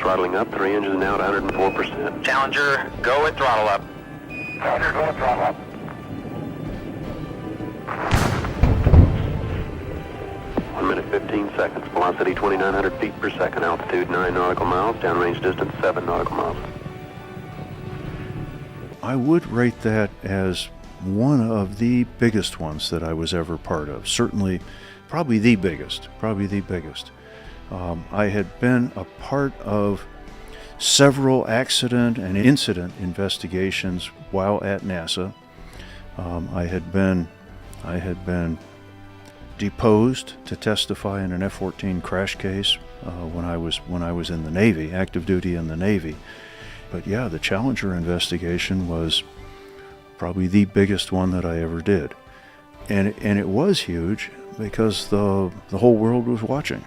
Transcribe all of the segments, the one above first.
throttling up, 3 engines now at 104%. Challenger, go at throttle up. Challenger, go at throttle up. 1 minute 15 seconds. Velocity 2,900 feet per second. Altitude 9 nautical miles. Downrange distance 7 nautical miles. I would rate that as one of the biggest ones that I was ever part of. Certainly, probably the biggest. I had been a part of several accident and incident investigations while at NASA. I had been deposed to testify in an F-14 crash case when I was in the Navy, active duty in the Navy. But yeah, the Challenger investigation was probably the biggest one that I ever did, and it was huge because the whole world was watching.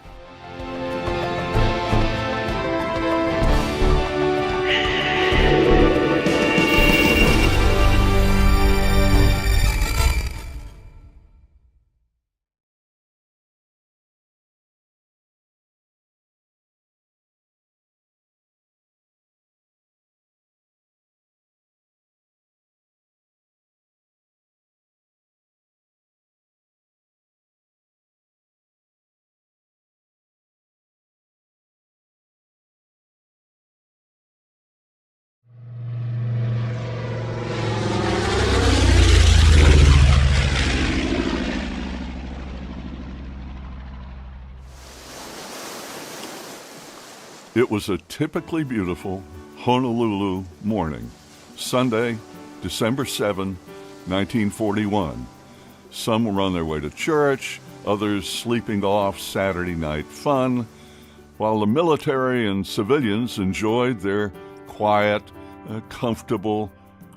It was a typically beautiful Honolulu morning, Sunday, December 7, 1941. Some were on their way to church, others sleeping off Saturday night fun, while the military and civilians enjoyed their quiet, comfortable,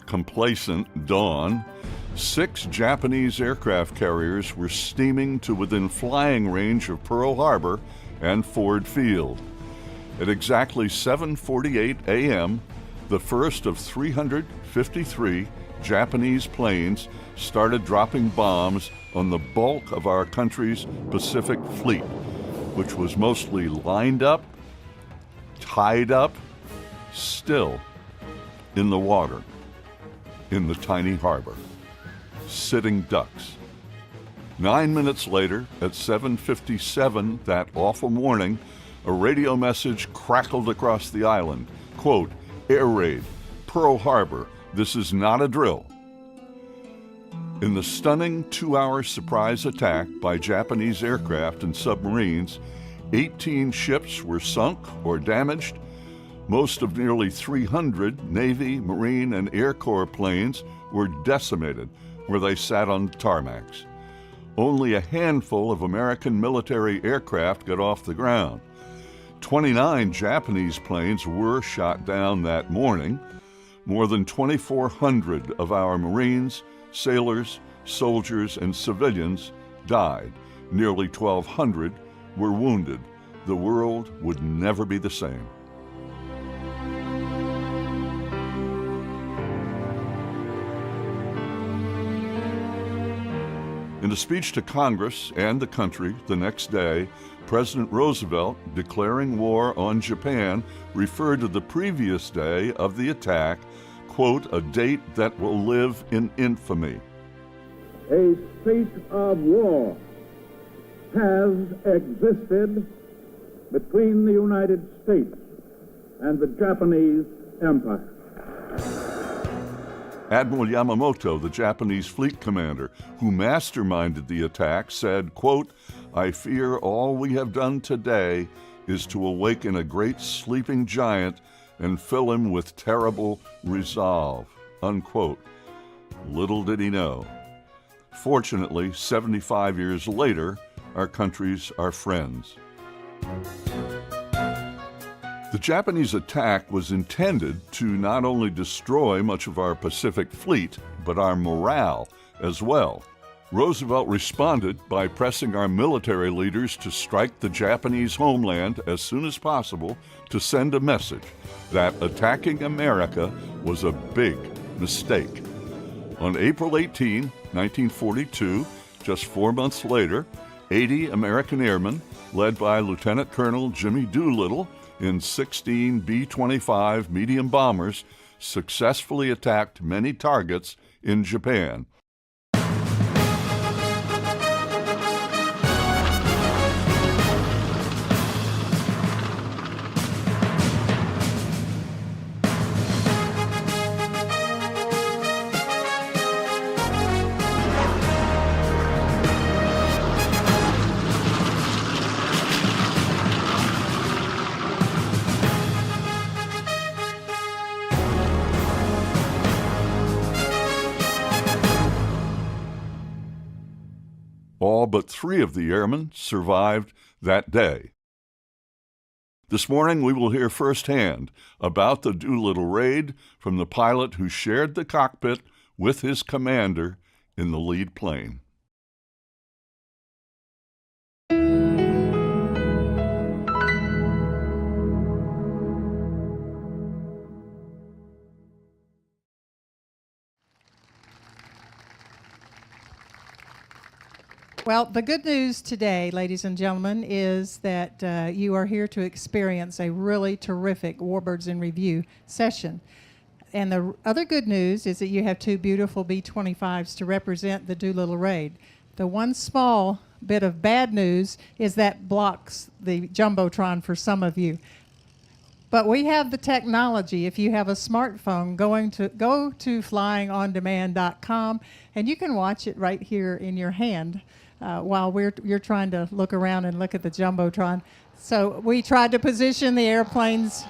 complacent dawn. 6 Japanese aircraft carriers were steaming to within flying range of Pearl Harbor and Ford Field. At exactly 7:48 a.m., the first of 353 Japanese planes started dropping bombs on the bulk of our country's Pacific Fleet, which was mostly lined up, tied up, still in the water, in the tiny harbor, sitting ducks. 9 minutes later, at 7:57 that awful morning, a radio message crackled across the island. Quote, "Air raid, Pearl Harbor, this is not a drill." In the stunning 2-hour surprise attack by Japanese aircraft and submarines, 18 ships were sunk or damaged. Most of nearly 300 Navy, Marine, and Air Corps planes were decimated where they sat on tarmacs. Only a handful of American military aircraft got off the ground. 29 Japanese planes were shot down that morning. More than 2,400 of our Marines, sailors, soldiers, and civilians died. Nearly 1,200 were wounded. The world would never be the same. In a speech to Congress and the country the next day, President Roosevelt, declaring war on Japan, referred to the previous day of the attack, quote, "a date that will live in infamy." A state of war has existed between the United States and the Japanese Empire. Admiral Yamamoto, the Japanese fleet commander who masterminded the attack, said, quote, "I fear all we have done today is to awaken a great sleeping giant and fill him with terrible resolve," unquote. Little did he know. Fortunately, 75 years later, our countries are friends. The Japanese attack was intended to not only destroy much of our Pacific Fleet, but our morale as well. Roosevelt responded by pressing our military leaders to strike the Japanese homeland as soon as possible to send a message that attacking America was a big mistake. On April 18, 1942, just 4 months later, 80 American airmen, led by Lieutenant Colonel Jimmy Doolittle, in 16 B-25 medium bombers successfully attacked many targets in Japan. All but 3 of the airmen survived that day. This morning we will hear firsthand about the Doolittle raid from the pilot who shared the cockpit with his commander in the lead plane. Well, the good news today, ladies and gentlemen, is that you are here to experience a really terrific Warbirds in Review session. And the other good news is that you have 2 beautiful B-25s to represent the Doolittle raid. The one small bit of bad news is that blocks the Jumbotron for some of you. But we have the technology. If you have a smartphone, go to flyingondemand.com, and you can watch it right here in your hand. While you're trying to look around and look at the Jumbotron. So we tried to position the airplanes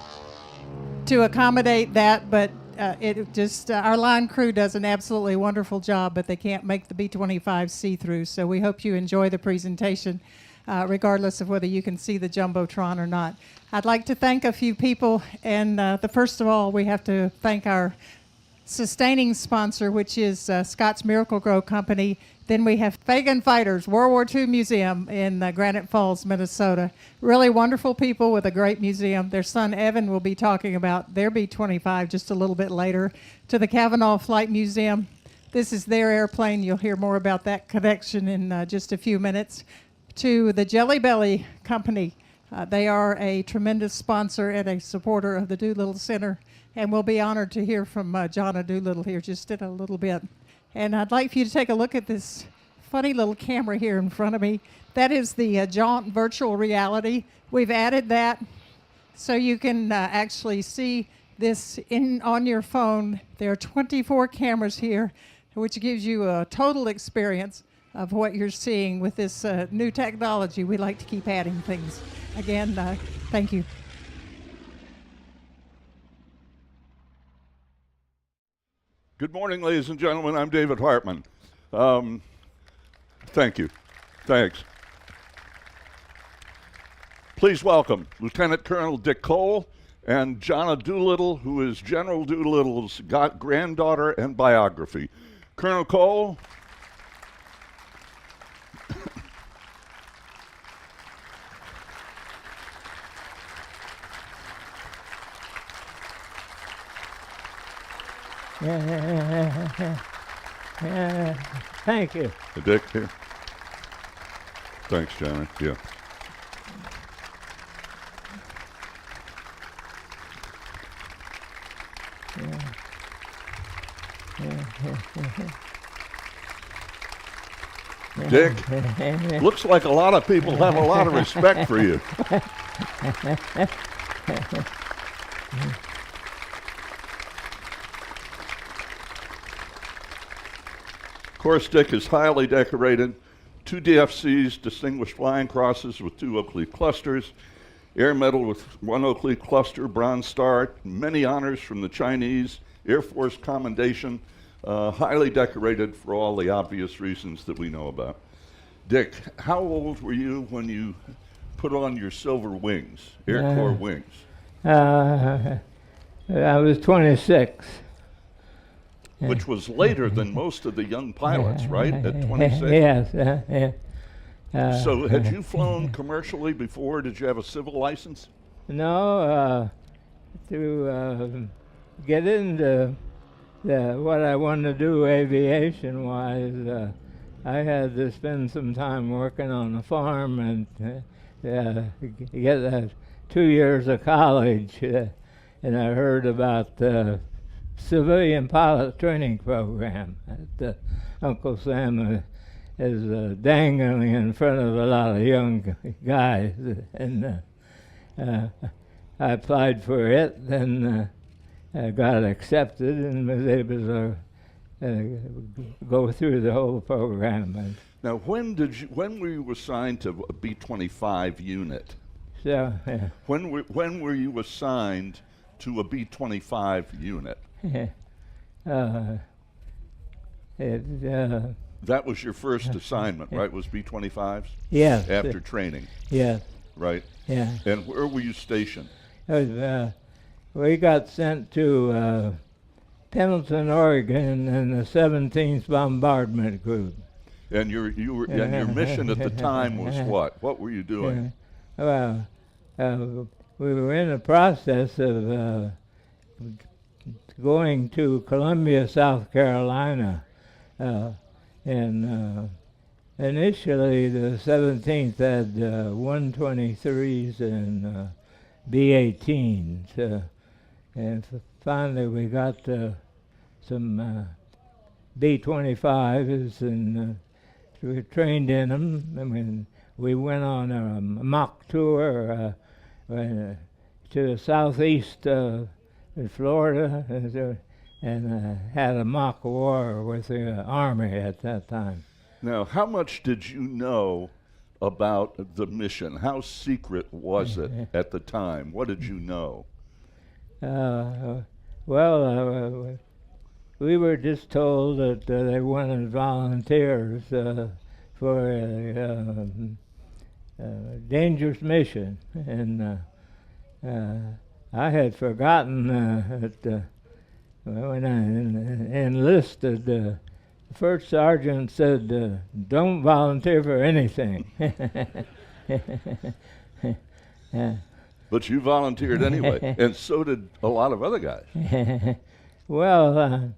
to accommodate that, but our line crew does an absolutely wonderful job, but they can't make the B-25 see-through. So we hope you enjoy the presentation, regardless of whether you can see the Jumbotron or not. I'd like to thank a few people, and first of all, we have to thank our sustaining sponsor, which is Scott's Miracle Grow Company. Then we have Fagan Fighters, World War II Museum in Granite Falls, Minnesota. Really wonderful people with a great museum. Their son Evan will be talking about their B-25 just a little bit later. To the Kavanaugh Flight Museum. This is their airplane. You'll hear more about that connection in just a few minutes. To the Jelly Belly Company. They are a tremendous sponsor and a supporter of the Doolittle Center. And we'll be honored to hear from Jonna Doolittle here just in a little bit. And I'd like for you to take a look at this funny little camera here in front of me. That is the Jaunt virtual reality. We've added that so you can actually see this on your phone. There are 24 cameras here, which gives you a total experience of what you're seeing with this new technology. We like to keep adding things. Again, thank you. Good morning, ladies and gentlemen. I'm David Hartman. Thank you. Thanks. Please welcome Lieutenant Colonel Dick Cole and Jonna Doolittle, who is General Doolittle's granddaughter and biography. Colonel Cole. Thank you. Dick, here. Thanks, Johnny. Yeah. Dick, looks like a lot of people have a lot of respect for you. Of course, Dick is highly decorated. 2 DFCs, Distinguished Flying Crosses with 2 Oak Leaf clusters, Air Medal with 1 Oak Leaf cluster, Bronze Star, many honors from the Chinese, Air Force Commendation, highly decorated for all the obvious reasons that we know about. Dick, how old were you when you put on your silver wings, Air Corps wings? I was 26. Which was later than most of the young pilots, right? At 26? Yes. So had you flown commercially before? Did you have a civil license? No, to get into what I wanted to do aviation-wise, I had to spend some time working on the farm and get 2 years of college, and I heard about the civilian pilot training program that Uncle Sam is dangling in front of a lot of young guys, and I applied for it, and I got accepted, and was able to go through the whole program. Now, when were you assigned to a B-25 unit? So, When were you assigned to a B-25 unit? That was your first assignment, right? Was B-25s? Yes. After training, Yes. right? Yeah. And where were you stationed? We got sent to Pendleton, Oregon, in the 17th Bombardment Group. And your mission at the time was what? What were you doing? Well, we were in the process of going to Columbia, South Carolina, and initially the 17th had 123s and B-18s, and finally we got some B-25s, and we trained in them. I mean, we went on a mock tour to the southeast in Florida, and had a mock war with the Army at that time. Now, how much did you know about the mission? How secret was it at the time? What did you know? We were just told that they wanted volunteers for a dangerous mission, and I had forgotten that when I enlisted, the first sergeant said, "Don't volunteer for anything." But you volunteered anyway, and so did a lot of other guys. Well,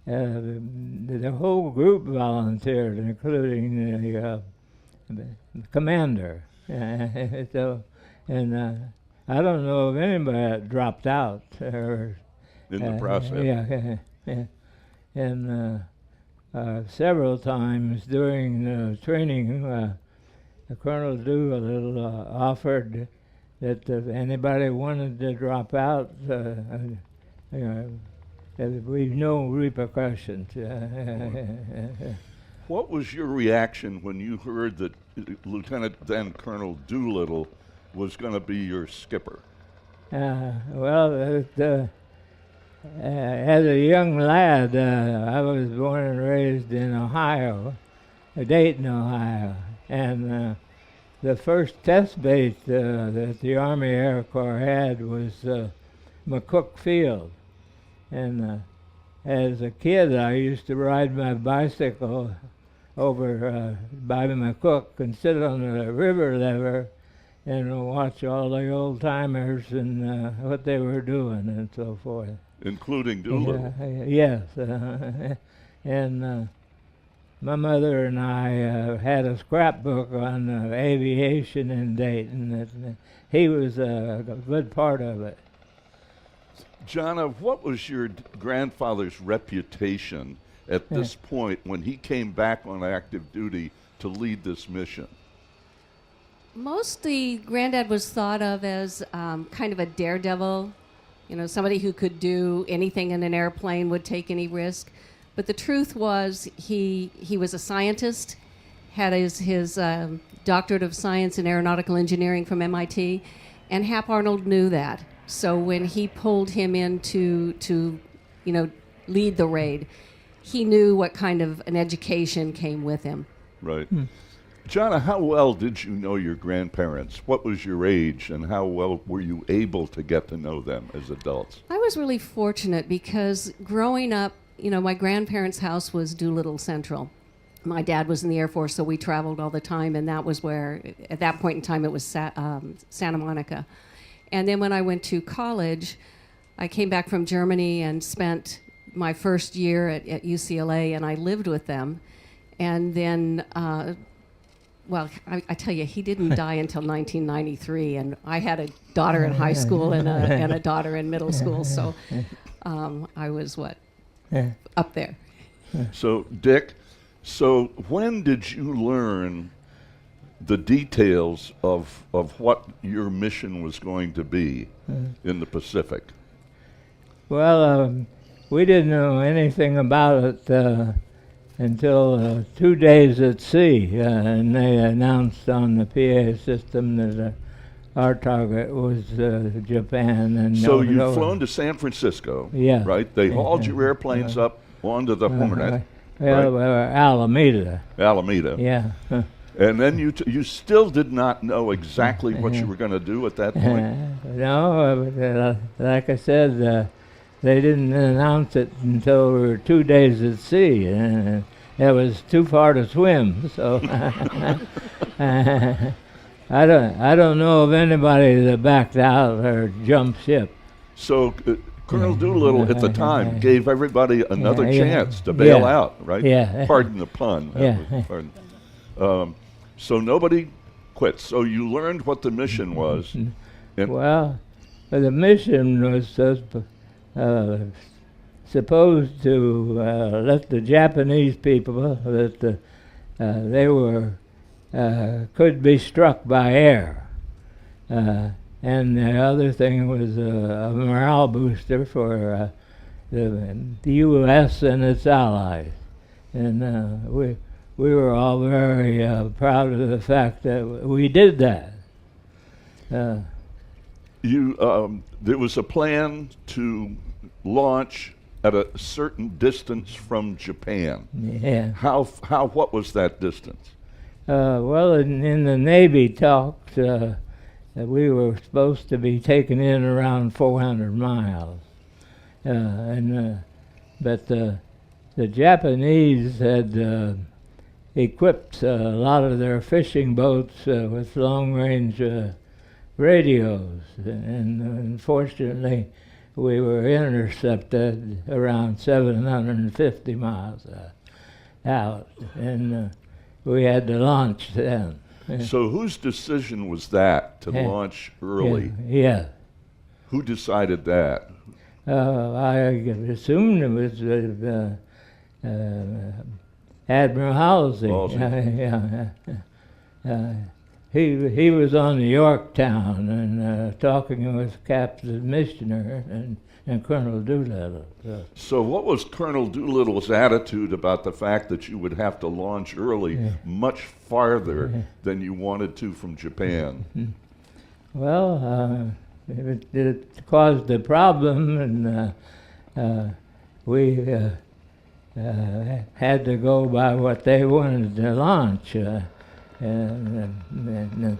the whole group volunteered, including the commander. So, and I don't know of anybody that dropped out or In the process. Yeah. And several times during the training, Colonel Doolittle offered that if anybody wanted to drop out, there would be no repercussions. What was your reaction when you heard that Lieutenant then Colonel Doolittle was going to be your skipper? As a young lad, I was born and raised in Ohio, Dayton, Ohio, and the first test base that the Army Air Corps had was McCook Field. And as a kid, I used to ride my bicycle over by McCook and sit on the river lever and watch all the old timers and what they were doing and so forth. Including Doolittle. Yes. And my mother and I had a scrapbook on aviation in Dayton. And he was a good part of it. Jonna, what was your grandfather's reputation at this point when he came back on active duty to lead this mission? Mostly, Granddad was thought of as kind of a daredevil, somebody who could do anything in an airplane, would take any risk. But the truth was he was a scientist, had his doctorate of science in aeronautical engineering from MIT, and Hap Arnold knew that. So when he pulled him in to lead the raid, he knew what kind of an education came with him. Right. Jonna, how well did you know your grandparents? What was your age, and how well were you able to get to know them as adults? I was really fortunate because growing up, my grandparents' house was Doolittle Central. My dad was in the Air Force, so we traveled all the time, and that was where, at that point in time, it was Santa Monica. And then when I went to college, I came back from Germany and spent my first year at UCLA, and I lived with them. And then well, I tell you, he didn't die until 1993, and I had a daughter in high school and a daughter in middle school, so I was up there. So, Dick, when did you learn the details of what your mission was going to be in the Pacific? Well, we didn't know anything about it until 2 days at sea, and they announced on the PA system that our target was Japan. And so you'd flown to San Francisco, yeah, right? They hauled your airplanes up onto the Hornet. Well, right? Alameda. Alameda. Yeah. And then you still did not know exactly what you were going to do at that point? No, like I said, they didn't announce it until we were 2 days at sea, and it was too far to swim. So I don't know of anybody that backed out or jumped ship. So Colonel Doolittle at the time gave everybody another chance to bail out, right? Yeah. Pardon the pun. Yeah. Pardon. So nobody quit. So you learned what the mission was. And well, the mission was supposed to let the Japanese people that they were could be struck by air. And the other thing was a morale booster for the U.S. and its allies. And we were all very proud of the fact that we did that. There was a plan to launch at a certain distance from Japan. Yeah. What was that distance? Well, in the Navy talks, we were supposed to be taken in around 400 miles. But the Japanese had equipped a lot of their fishing boats with long-range radios, and unfortunately we were intercepted around 750 miles out, and we had to launch then. So whose decision was that to launch early? Yeah. Who decided that? I assumed it was Admiral Halsey. He was on the Yorktown and talking with Captain Missioner and Colonel Doolittle. So what was Colonel Doolittle's attitude about the fact that you would have to launch early much farther than you wanted to from Japan? Well, it caused a problem, and we had to go by what they wanted to launch. And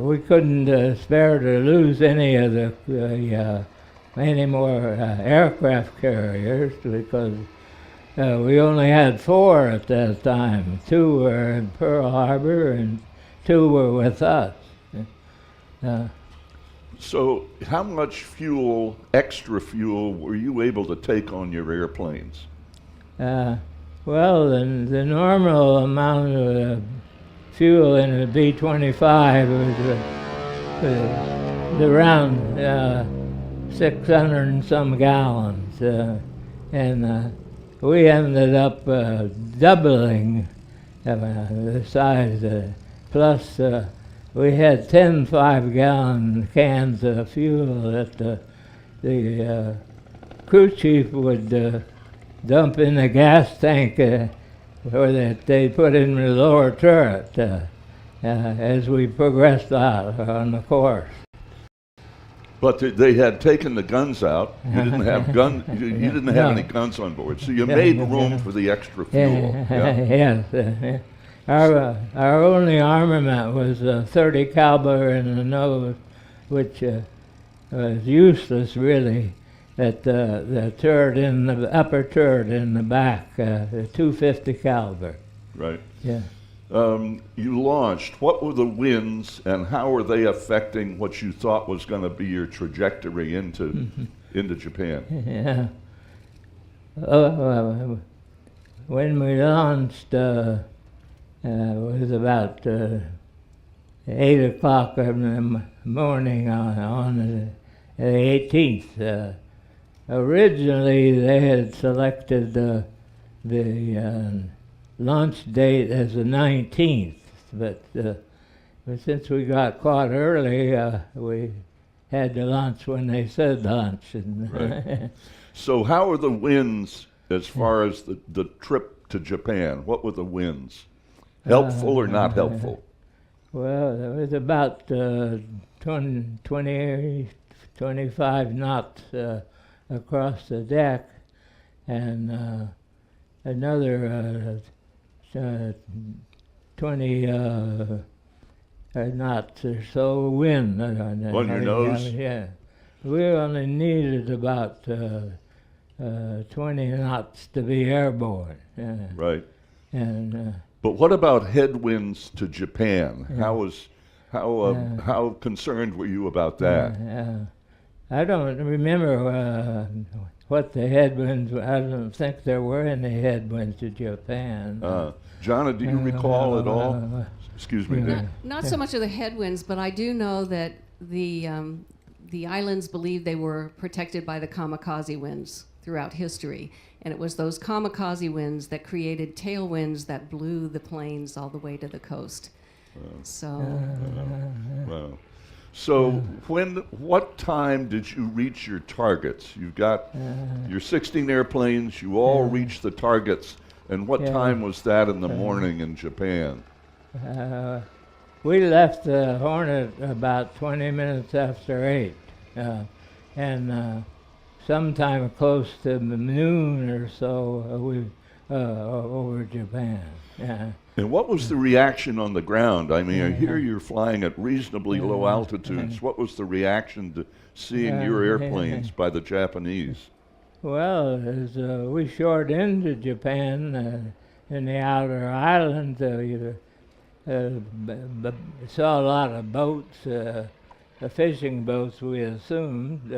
we couldn't spare to lose any of any more aircraft carriers, because we only had 4 at that time. 2 were in Pearl Harbor and 2 were with us. So how much fuel, extra fuel, were you able to take on your airplanes? Well, the normal amount of fuel in a B-25 was around 600 and some gallons, and we ended up doubling the size. Plus, we had 10 5-gallon cans of fuel that the crew chief would dump in the gas tank where they put in the lower turret as we progressed out on the course. But they had taken the guns out. You didn't have you didn't have any guns on board, so you made room for the extra fuel. Yes. Our only armament was a 30 caliber in the nose, which was useless really. At the turret in the upper turret in the back, the 250 caliber. Right. Yeah. You launched. What were the winds, and how were they affecting what you thought was going to be your trajectory into Japan? Yeah. When we launched, was about 8 o'clock in the morning on the 18th. Originally, they had selected the launch date as the 19th, but since we got caught early, we had to launch when they said launch. Right. So how are the winds as far as the trip to Japan? What were the winds? Helpful or not helpful? Well, it was about 25 knots across the deck, and another 20 knots or so wind. On your nose? Yeah. We only needed about 20 knots to be airborne. Right. And but what about headwinds to Japan? How concerned were you about that? I don't remember what the headwinds were. I don't think there were any headwinds to Japan. Jonna, do you recall at all? Excuse me, Dick. Not so much of the headwinds, but I do know that the islands believed they were protected by the kamikaze winds throughout history. And it was those kamikaze winds that created tailwinds that blew the planes all the way to the coast. Wow. So what time did you reach your targets? You've got your 16 airplanes, you all reached the targets, and what time was that in the morning in Japan? We left the Hornet about 20 minutes after 8, and sometime close to noon or so, we over Japan. And what was the reaction on the ground? I mean, I hear you're flying at reasonably low altitudes. What was the reaction to seeing your airplanes by the Japanese? Well, as we shored into Japan in the outer islands, saw a lot of boats, fishing boats, we assumed.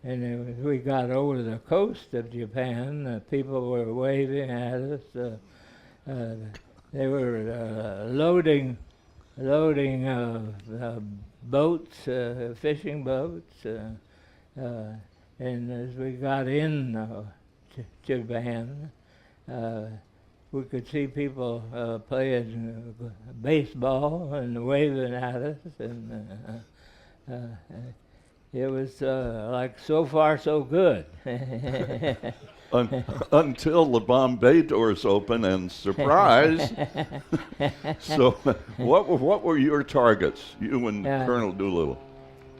And as we got over the coast of Japan, people were waving at us. They were loading boats, fishing boats, and as we got in to Japan, we could see people playing baseball and waving at us, and it was like so far so good. Until the Bombay doors open and surprise. So what were your targets, you and Colonel Doolittle?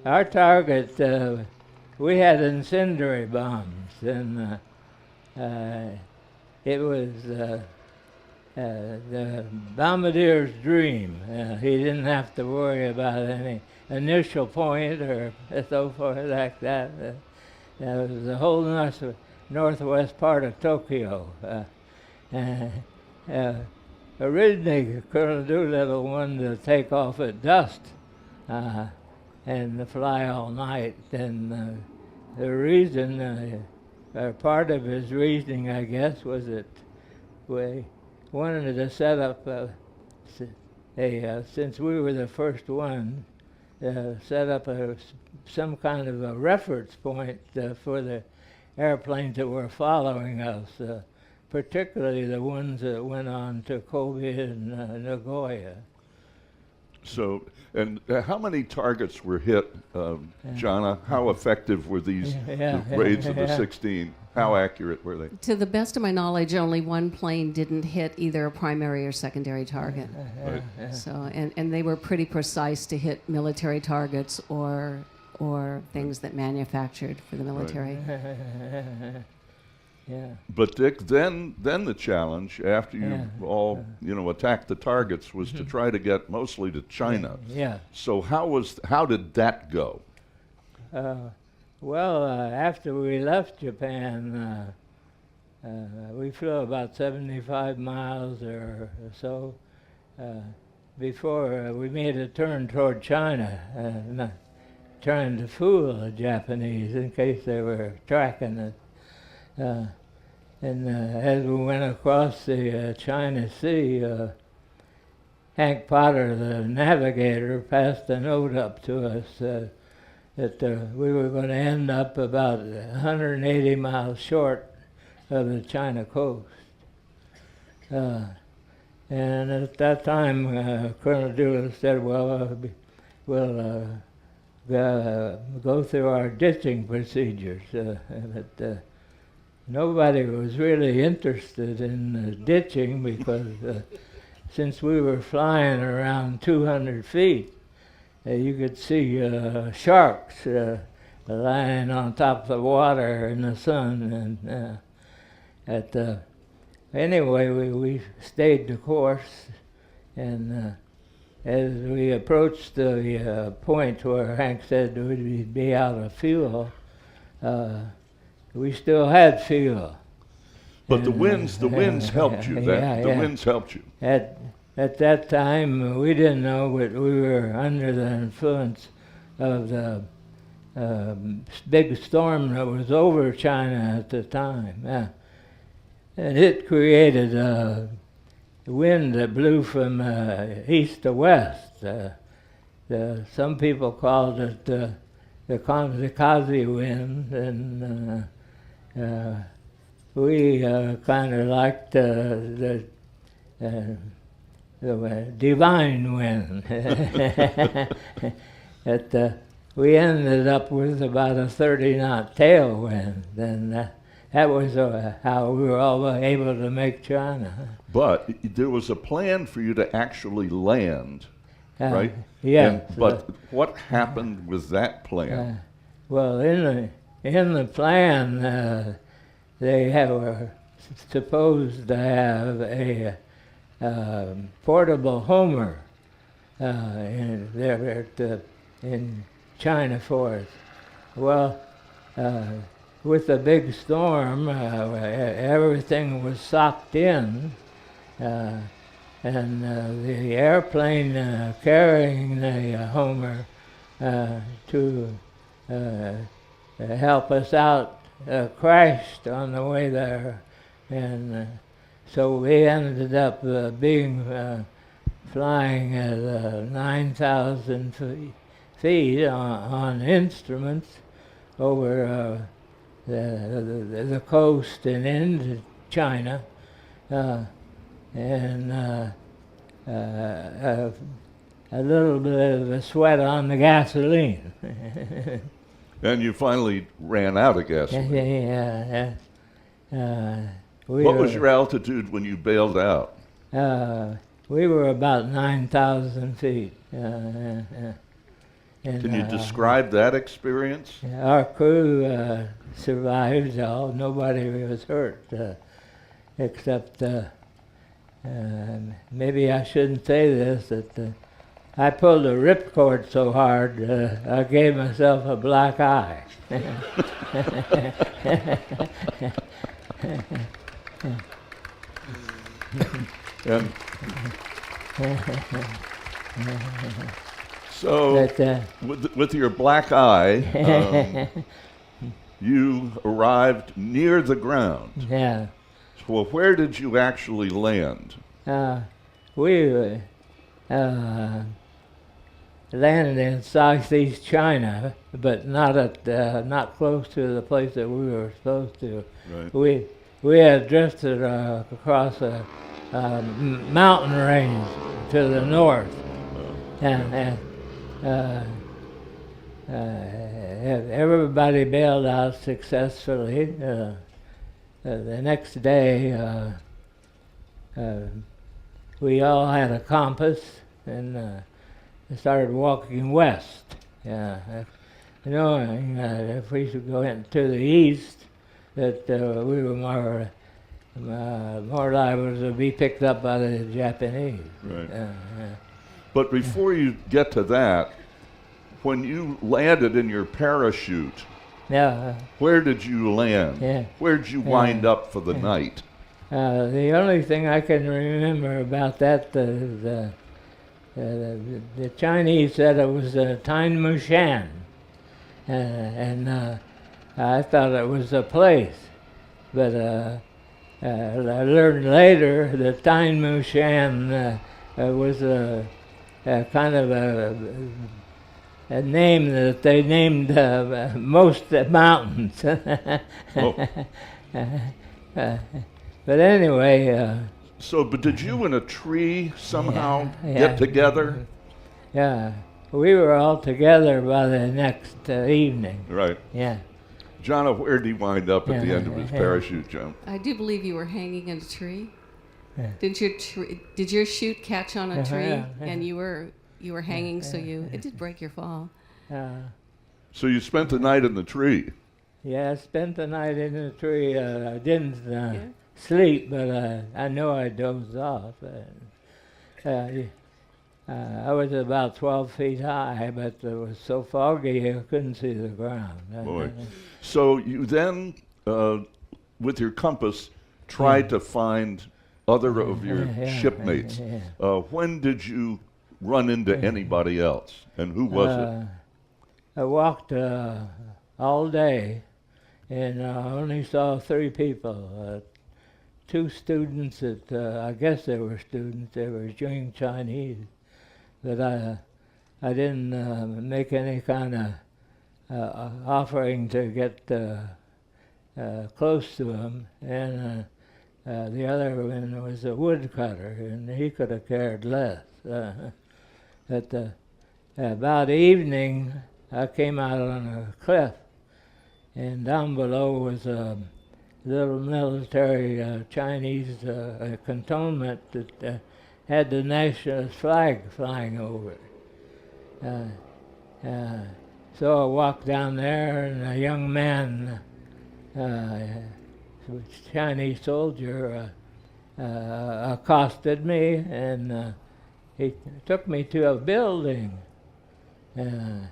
Our target, we had incendiary bombs, and it was the bombardier's dream. He didn't have to worry about any initial point or so forth like that. That was the whole northwest part of Tokyo. Originally, Colonel Doolittle wanted to take off at dusk and fly all night. And the reason, or part of his reasoning, I guess, was that we wanted to set up since we were the first one, set up some kind of a reference point for the airplanes that were following us, particularly the ones that went on to Kobe and Nagoya. So, and how many targets were hit, Jonna? How effective were these raids of the 16? How accurate were they? To the best of my knowledge, only one plane didn't hit either a primary or secondary target. Right. So, and they were pretty precise to hit military targets or things that manufactured for the military. Right. Yeah. But Dick, then the challenge after you all attacked the targets was to try to get mostly to China. Yeah. So how did that go? Well, after we left Japan, we flew about 75 miles or so before we made a turn toward China, trying to fool the Japanese in case they were tracking us. And as we went across the China Sea, Hank Potter, the navigator, passed a note up to us that we were going to end up about 180 miles short of the China coast. And at that time, Colonel Doolittle said, well, we'll go through our ditching procedures. But nobody was really interested in ditching because since we were flying around 200 feet, you could see sharks lying on top of the water in the sun. And anyway, we stayed the course, and as we approached the point where Hank said we'd be out of fuel, we still had fuel. But the winds helped you. The winds helped you. At that time, we didn't know that we were under the influence of the big storm that was over China at the time. And it created a wind that blew from east to west. Some people called it the kamikaze wind, and we kind of liked the divine wind. We ended up with about a 30-knot tailwind, and that was how we were all able to make China. But there was a plan for you to actually land, right? Yeah. But what happened with that plan? Well, in the plan, they were supposed to have a portable Homer in China for us. Well, with the big storm, everything was socked in, and the airplane carrying the Homer to help us out crashed on the way there, and so we ended up flying at 9,000 feet on instruments over the coast and into China, and a little bit of a sweat on the gasoline. And you finally ran out of gasoline. What was your altitude when you bailed out? We were about 9,000 feet. Can you describe that experience? Our crew survived. Nobody was hurt, except maybe I shouldn't say this, that I pulled a ripcord so hard I gave myself a black eye. And so, with your black eye, you arrived near the ground. Yeah. Well, where did you actually land? We landed in southeast China, but not close to the place that we were supposed to. Right. We had drifted across a mountain range to the north, and everybody bailed out successfully. The next day, we all had a compass and started walking west. Knowing if we should go into the east, that we were more liable to be picked up by the Japanese. Right. But before you get to that, when you landed in your parachute, where did you land? Where did you wind up for the night? The only thing I can remember about that, the Chinese said it was a Tan Mushan, and I thought it was a place, but I learned later that Tan Mushan was a kind of a name that they named most mountains. But anyway. But did you and a tree somehow get together? Yeah, we were all together by the next evening. Right. Yeah. Jonna, where did he wind up at the end of his parachute jump? I do believe you were hanging in a tree. Yeah. Did your chute catch on a tree Yeah. and you were hanging? So it did break your fall. So you spent the night in the tree? Yeah, I spent the night in the tree. I didn't sleep, but I know I dozed off. I was about 12 feet high, but it was so foggy I couldn't see the ground. Boy. So you then, with your compass, tried to find other of your shipmates. When did you run into anybody else, and who was it? I walked all day, and I only saw 3 people. 2 students that, I guess they were students, they were young Chinese, but I didn't make any kind of offering to get close to them. And the other one was a woodcutter, and he could have cared less. About evening, I came out on a cliff, and down below was a little military Chinese cantonment that had the nationalist flag flying over it. So I walked down there, and a young man, Chinese soldier, accosted me, and he took me to a building. And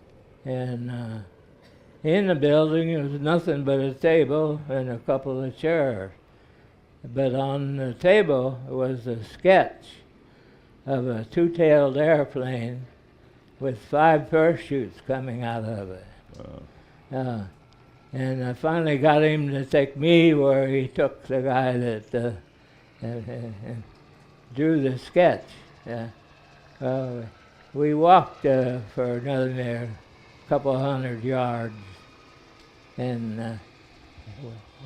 in the building, there was nothing but a table and a couple of chairs. But on the table was a sketch of a 2-tailed airplane with 5 parachutes coming out of it. And I finally got him to take me where he took the guy that drew the sketch. We walked for another couple 100 yards, and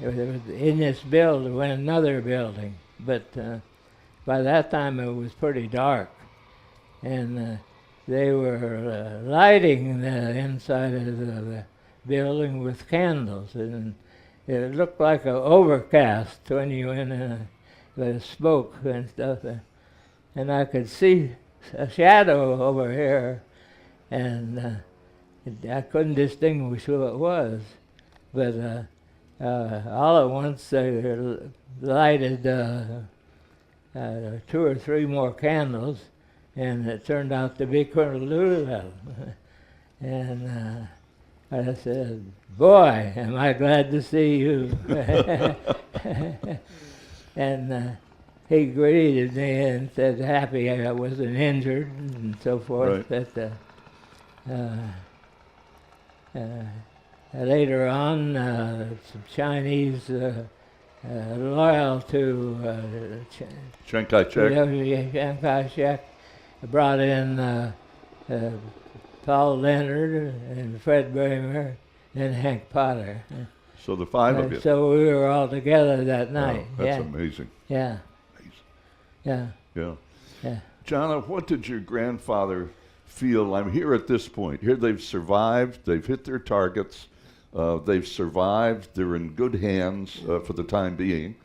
in this building went another building, but by that time it was pretty dark, and they were lighting the inside of the building with candles, and it looked like an overcast when you went in the smoke and stuff, and I could see a shadow over here, and I couldn't distinguish who it was, but all at once they lighted 2 or 3 more candles, and it turned out to be Colonel Doolittle. And I said, "Boy, am I glad to see you." And he greeted me and said happy I wasn't injured and so forth. Right. But later on, some Chinese loyal to Chiang Kai-shek. Chiang Kai-shek brought in Paul Leonard and Fred Bramer and Hank Potter. So the 5 of you. So we were all together that night. Oh, that's amazing. Yeah. Yeah. Yeah. Yeah. Jonna, what did your grandfather feel? I'm here at this point. Here they've survived. They've hit their targets. They've survived. They're in good hands for the time being.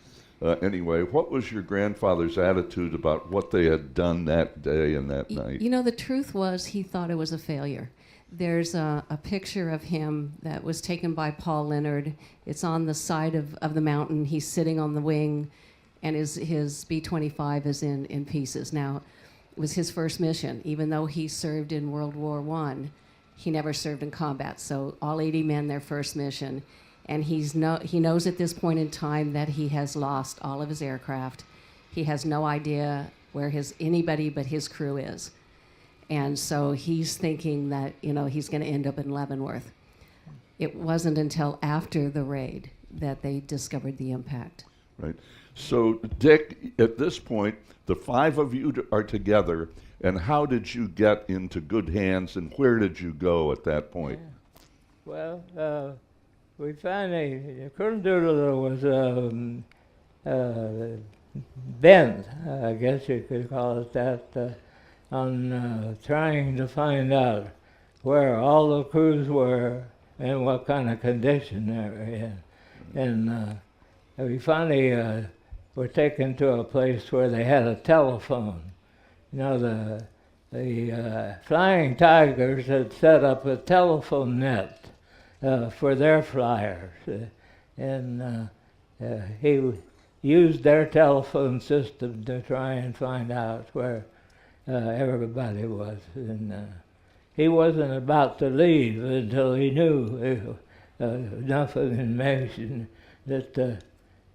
Anyway, what was your grandfather's attitude about what they had done that day and that night? You know, the truth was he thought it was a failure. There's a picture of him that was taken by Paul Leonard. It's on the side of the mountain. He's sitting on the wing, and his B-25 is in pieces. Now, it was his first mission. Even though he served in World War I, he never served in combat. So all 80 men, their first mission. And he knows at this point in time that he has lost all of his aircraft. He has no idea where anybody but his crew is. And so he's thinking that, he's going to end up in Leavenworth. It wasn't until after the raid that they discovered the impact. Right. So, Dick, at this point, the five of you are together, and how did you get into good hands, and where did you go at that point? Well, we finally, Colonel Doolittle was bent, I guess you could call it that, on trying to find out where all the crews were and what kind of condition they were in. And we finally were taken to a place where they had a telephone. You know, the Flying Tigers had set up a telephone net for their flyers, and he used their telephone system to try and find out where everybody was. And he wasn't about to leave until he knew enough of information that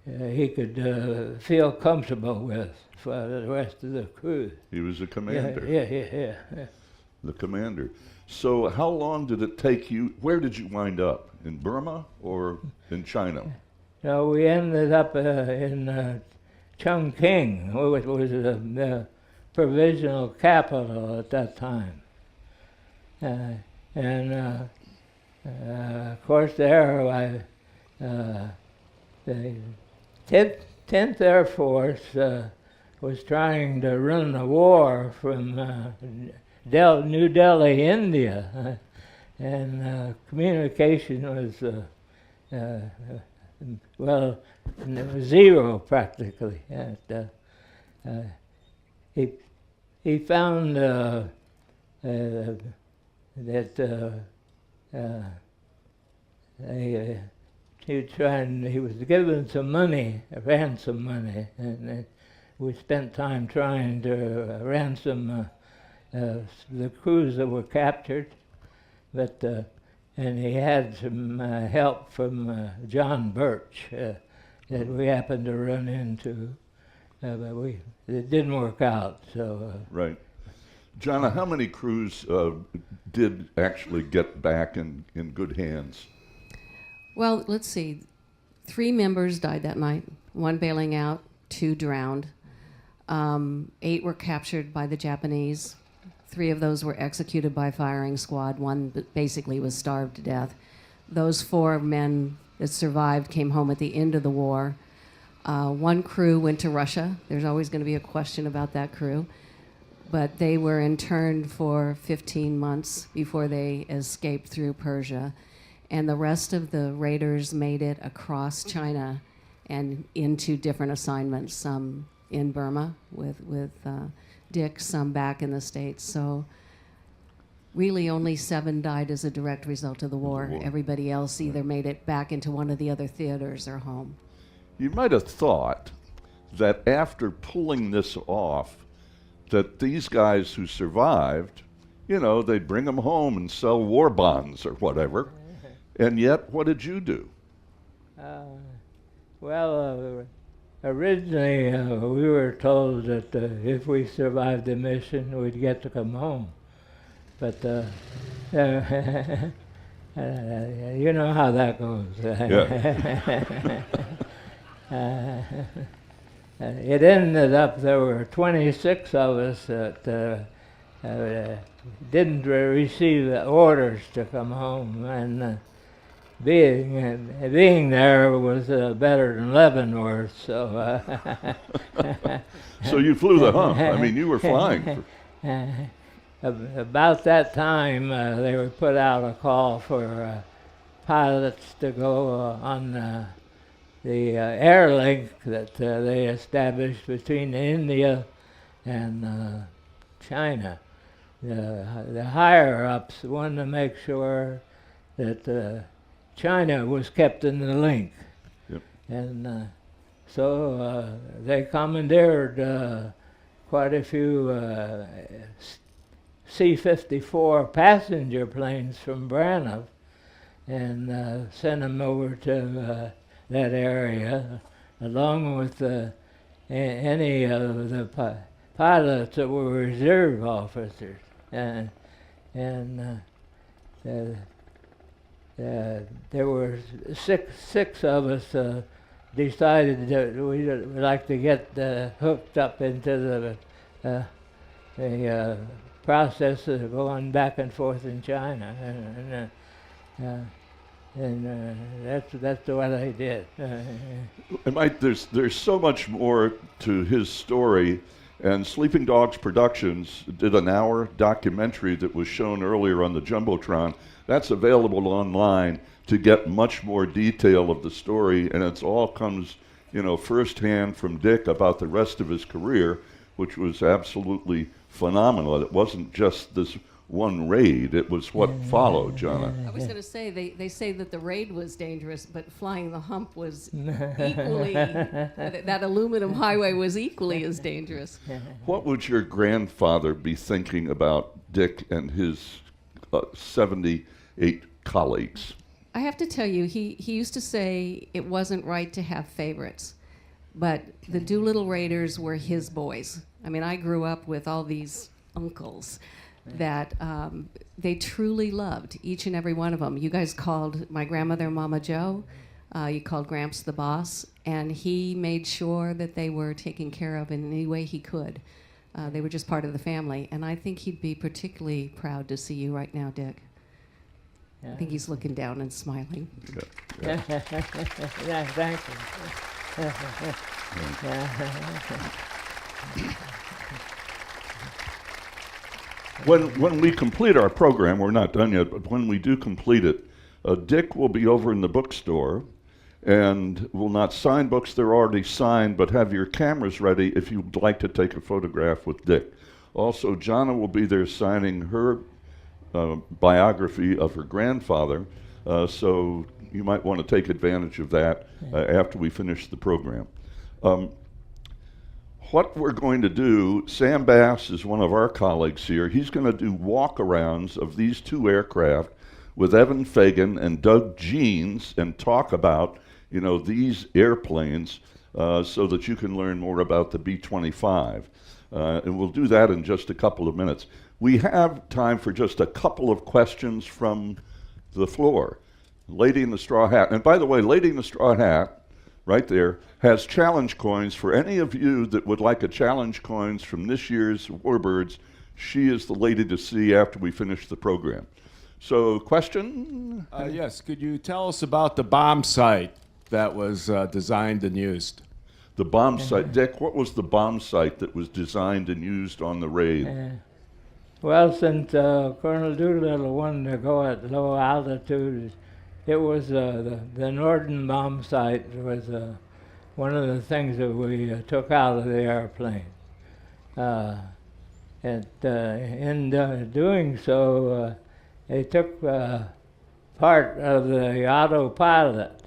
he could feel comfortable with for the rest of the crew. He was a commander. Yeah. The commander. So how long did it take you? Where did you wind up? In Burma or in China? No, we ended up in Chongqing, which was the provisional capital at that time. And of course there, the 10th Air Force was trying to run the war from New Delhi, India, and communication was, well, zero practically. And, he found that he was given some money, ransom money, and we spent time trying to ransom the crews that were captured, but and he had some help from John Birch that we happened to run into, but it didn't work out. So right, Jonna, how many crews did actually get back in good hands? Well, let's see. 3 members died that night. 1 bailing out, 2 drowned. 8 were captured by the Japanese. 3 of those were executed by firing squad. 1 basically was starved to death. Those 4 men that survived came home at the end of the war. 1 crew went to Russia. There's always going to be a question about that crew. But they were interned for 15 months before they escaped through Persia. And the rest of the raiders made it across China and into different assignments, some in Burma with Dick, some back in the States. So really only 7 died as a direct result of the war. Everybody else either made it back into one of the other theaters or home. You might have thought that after pulling this off, that these guys who survived, you know, they'd bring them home and sell war bonds or whatever. And yet, what did you do? Well, originally we were told that if we survived the mission, we'd get to come home. But you know how that goes. Yeah. It ended up there were 26 of us that didn't receive the orders to come home, and being there was better than Leavenworth. So So you flew the hump. I mean, you were flying. About that time, they were put out a call for pilots to go on the air link that they established between India and China. The higher-ups wanted to make sure that China was kept in the link. Yep. And so they commandeered quite a few C-54 passenger planes from Braniff and sent them over to that area, along with any of the pilots that were reserve officers. And there were six of us decided that we'd like to get hooked up into the process of going back and forth in China, and that's what I did. And Mike, there's so much more to his story, and Sleeping Dogs Productions did an hour documentary that was shown earlier on the Jumbotron. That's available online to get much more detail of the story, and it's all comes, firsthand from Dick about the rest of his career, which was absolutely phenomenal. It wasn't just this one raid, it was what followed, Jonna. I was going to say, they say that the raid was dangerous, but flying the hump was equally, that aluminum highway was equally as dangerous. What would your grandfather be thinking about Dick and his 78 colleagues? I have to tell you, he used to say it wasn't right to have favorites, but the Doolittle Raiders were his boys. I mean, I grew up with all these uncles that they truly loved, each and every one of them. You guys called my grandmother Mama Joe. You called Gramps the boss, and he made sure that they were taken care of in any way he could. They were just part of the family, and I think he'd be particularly proud to see you right now, Dick. Yeah. I think he's looking down and smiling. Yeah, thank you. When we complete our program, we're not done yet, but when we do complete it, Dick will be over in the bookstore and will not sign books. They're already signed, but have your cameras ready if you'd like to take a photograph with Dick. Also, Jonna will be there signing her biography of her grandfather, so you might want to take advantage of that after we finish the program. What we're going to do, Sam Bass is one of our colleagues here. He's going to do walk-arounds of these two aircraft with Evan Fagan and Doug Jeans and talk about, these airplanes so that you can learn more about the B-25. And we'll do that in just a couple of minutes. We have time for just a couple of questions from the floor. Lady in the straw hat. And by the way, Lady in the straw hat, right there, has challenge coins for any of you that would like a challenge coins from this year's Warbirds. She is the lady to see after we finish the program. So, question? Yes, could you tell us about the bomb site that was designed and used? The bomb site. Dick, what was the bomb site that was designed and used on the raid? Well, since Colonel Doolittle wanted to go at low altitude, it was the Norden bomb site was one of the things that we took out of the airplane. In doing so, they took part of the autopilot.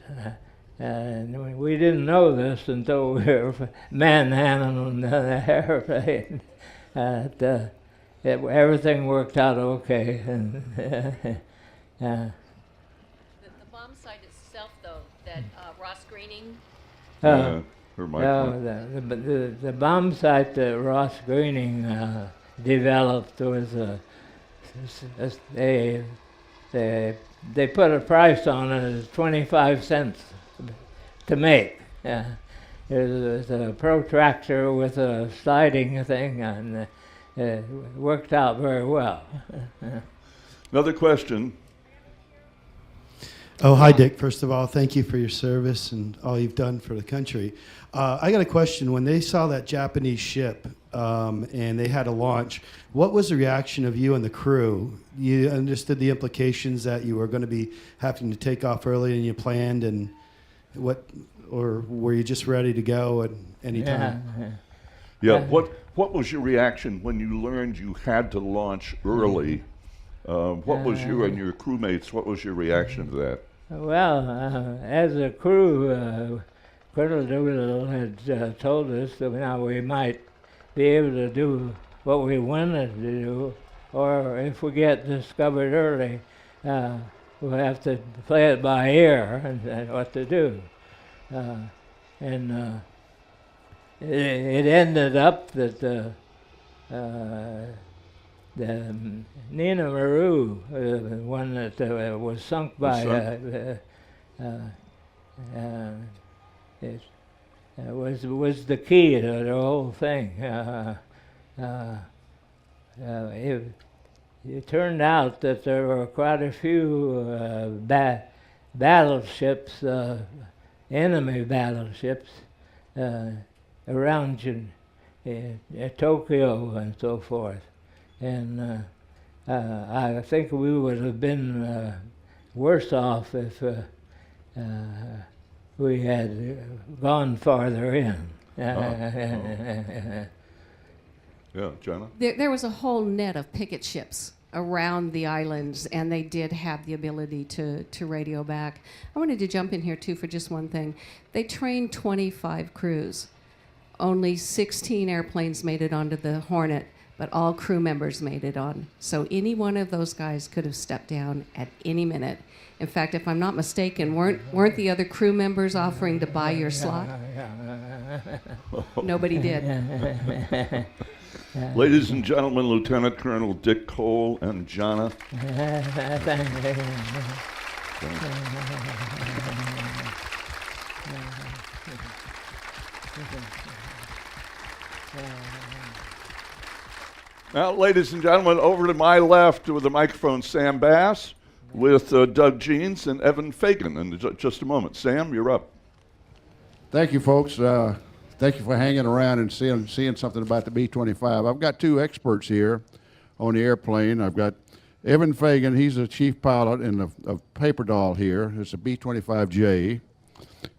And we didn't know this until we were manhandling the airplane. Everything worked out okay. The bomb site itself, though, that Ross Greening. The bomb site that Ross Greening developed was they put a price on it as 25 cents to make. It was a protractor with a sliding thing, and it worked out very well. Another question. Oh, hi, Dick. First of all, thank you for your service and all you've done for the country. I got a question. When they saw that Japanese ship and they had to launch, what was the reaction of you and the crew? You understood the implications that you were going to be having to take off earlier than you planned, and or were you just ready to go at any time? Yeah. What was your reaction when you learned you had to launch early? What was you and your crewmates? What was your reaction to that? Well, as a crew, Colonel Doolittle had told us that now we might be able to do what we wanted to do, or if we get discovered early, we'll have to play it by ear and what to do. It ended up that the Nina Maru, the one that was sunk by it was the key to the whole thing. It turned out that there were quite a few battleships, enemy battleships, around Tokyo and so forth. And I think we would have been worse off if we had gone farther in. Yeah, Jonna? There was a whole net of picket ships around the islands, and they did have the ability to radio back. I wanted to jump in here, too, for just one thing. They trained 25 crews. Only 16 airplanes made it onto the Hornet, but all crew members made it on. So any one of those guys could have stepped down at any minute. In fact, if I'm not mistaken, weren't the other crew members offering to buy your slot? Nobody did. Ladies and gentlemen, Lieutenant Colonel Dick Cole and Jonna. Now, ladies and gentlemen, over to my left with the microphone, Sam Bass, with Doug Jeans and Evan Fagan. In just a moment. Sam, you're up. Thank you, folks. Thank you for hanging around and seeing something about the B-25. I've got two experts here on the airplane. I've got Evan Fagan. He's the chief pilot in the paper doll here. It's a B-25J.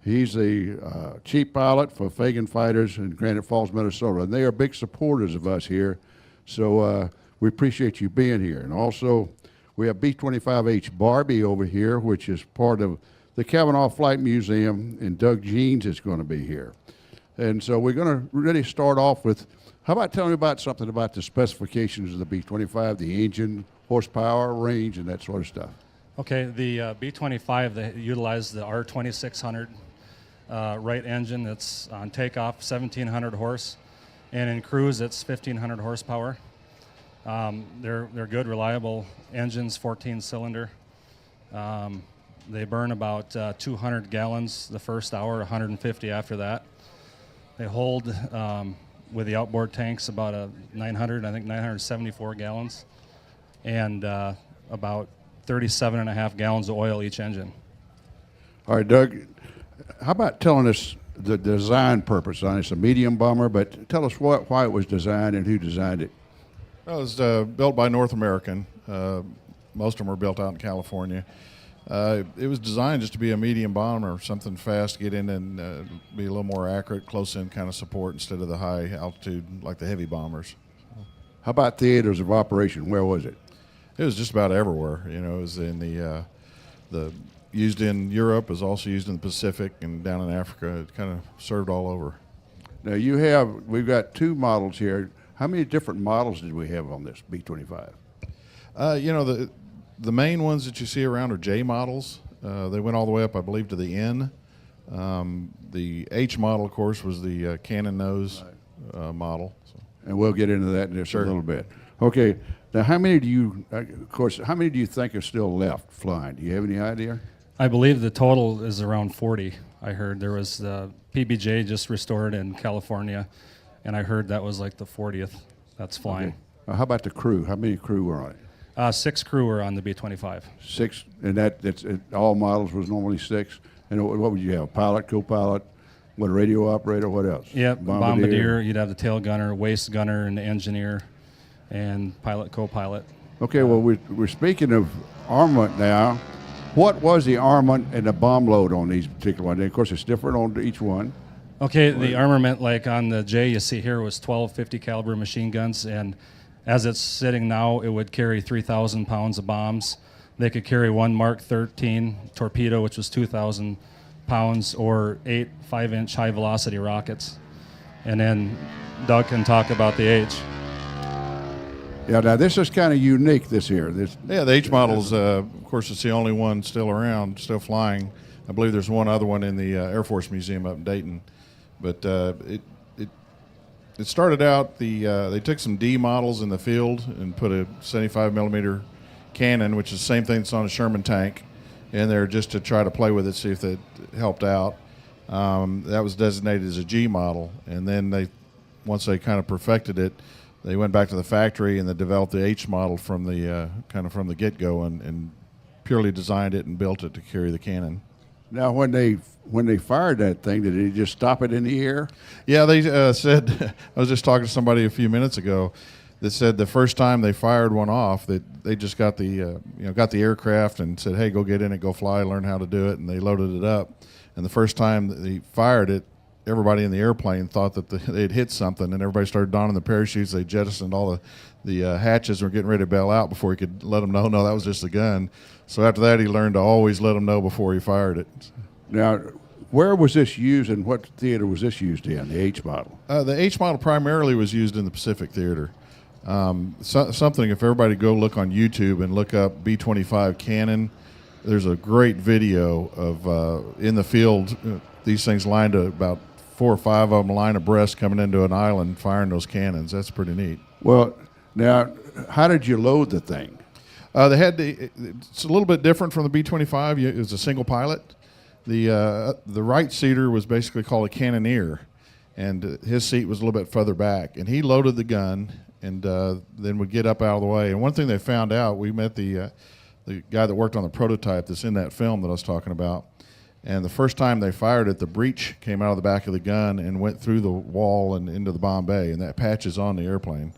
He's the chief pilot for Fagan Fighters in Granite Falls, Minnesota. And they are big supporters of us here. So we appreciate you being here. And also, we have B-25H Barbie over here, which is part of the Kavanaugh Flight Museum, and Doug Jeans is going to be here. And so we're going to really start off with, how about telling me about something about the specifications of the B-25, the engine, horsepower, range, and that sort of stuff. Okay, the B-25, they utilize the R2600 right engine. That's on takeoff, 1,700 horse. And in cruise, it's 1,500 horsepower. They're good, reliable engines, 14-cylinder. They burn about 200 gallons the first hour, 150 after that. They hold, with the outboard tanks, about 974 gallons, and about 37.5 gallons of oil each engine. All right, Doug, how about telling us the design purpose on it? It's a medium bomber, but tell us why it was designed and who designed it. Well, it was built by North American. Most of them were built out in California. It was designed just to be a medium bomber, something fast, get in and be a little more accurate, close-in kind of support instead of the high altitude like the heavy bombers. How about theaters of operation? Where was it? It was just about everywhere. You know, it was in the used in Europe, it was also used in the Pacific and down in Africa. It kind of served all over. Now we've got two models here. How many different models did we have on this B-25? You know, the main ones that you see around are J models. They went all the way up, I believe, to the N. The H model, of course, was the cannon nose model. So. And we'll get into that in just a little bit. Okay. Now, how many do you think are still left flying? Do you have any idea? I believe the total is around 40. I heard there was the PBJ just restored in California, and I heard that was like the 40th that's flying. Okay. How about the crew? How many crew were on it? 6 crew were on the B-25. 6, and that's all models was normally 6. And what would you have? Pilot, co-pilot, what, a radio operator, what else? Yep, bombardier. You'd have the tail gunner, waist gunner, and the engineer, and pilot, co-pilot. Okay, well, we're speaking of armament now. What was the armament and the bomb load on these particular ones? And of course, it's different on each one. Okay, the armament, like on the J you see here, was 12 50 caliber machine guns, and as it's sitting now, it would carry 3,000 pounds of bombs. They could carry one Mark 13 torpedo, which was 2,000 pounds, or 8 5-inch high-velocity rockets. And then Doug can talk about the H. Yeah, now this is kind of unique this year. Yeah, the H model's, of course, it's the only one still around, still flying. I believe there's one other one in the Air Force Museum up in Dayton. But it started out, they took some D models in the field and put a 75 millimeter cannon, which is the same thing that's on a Sherman tank, in there just to try to play with it, see if that helped out. That was designated as a G model, and then once they kind of perfected it, they went back to the factory and they developed the H model from the from the get-go and purely designed it and built it to carry the cannon. Now, when they fired that thing, did they just stop it in the air? Yeah, they said. I was just talking to somebody a few minutes ago that said the first time they fired one off, that they just got the got the aircraft and said, "Hey, go get in it, go fly, learn how to do it," and they loaded it up. And the first time that they fired it, everybody in the airplane thought that they'd hit something, and everybody started donning the parachutes. They jettisoned all the hatches and were getting ready to bail out before he could let them know, no, that was just a gun. So after that, he learned to always let them know before he fired it. Now, where was this used and what theater was this used in, the H model? The H model primarily was used in the Pacific Theater. Something, if everybody go look on YouTube and look up B-25 cannon, there's a great video of in the field, these things lined to about 4 or 5 of them line abreast coming into an island firing those cannons. That's pretty neat. Well, now, how did you load the thing? It's a little bit different from the B-25. It was a single pilot. The right seater was basically called a cannoneer, and his seat was a little bit further back. And he loaded the gun and then would get up out of the way. And one thing they found out, we met the guy that worked on the prototype that's in that film that I was talking about. And the first time they fired it, the breech came out of the back of the gun and went through the wall and into the bomb bay. And that patches on the airplane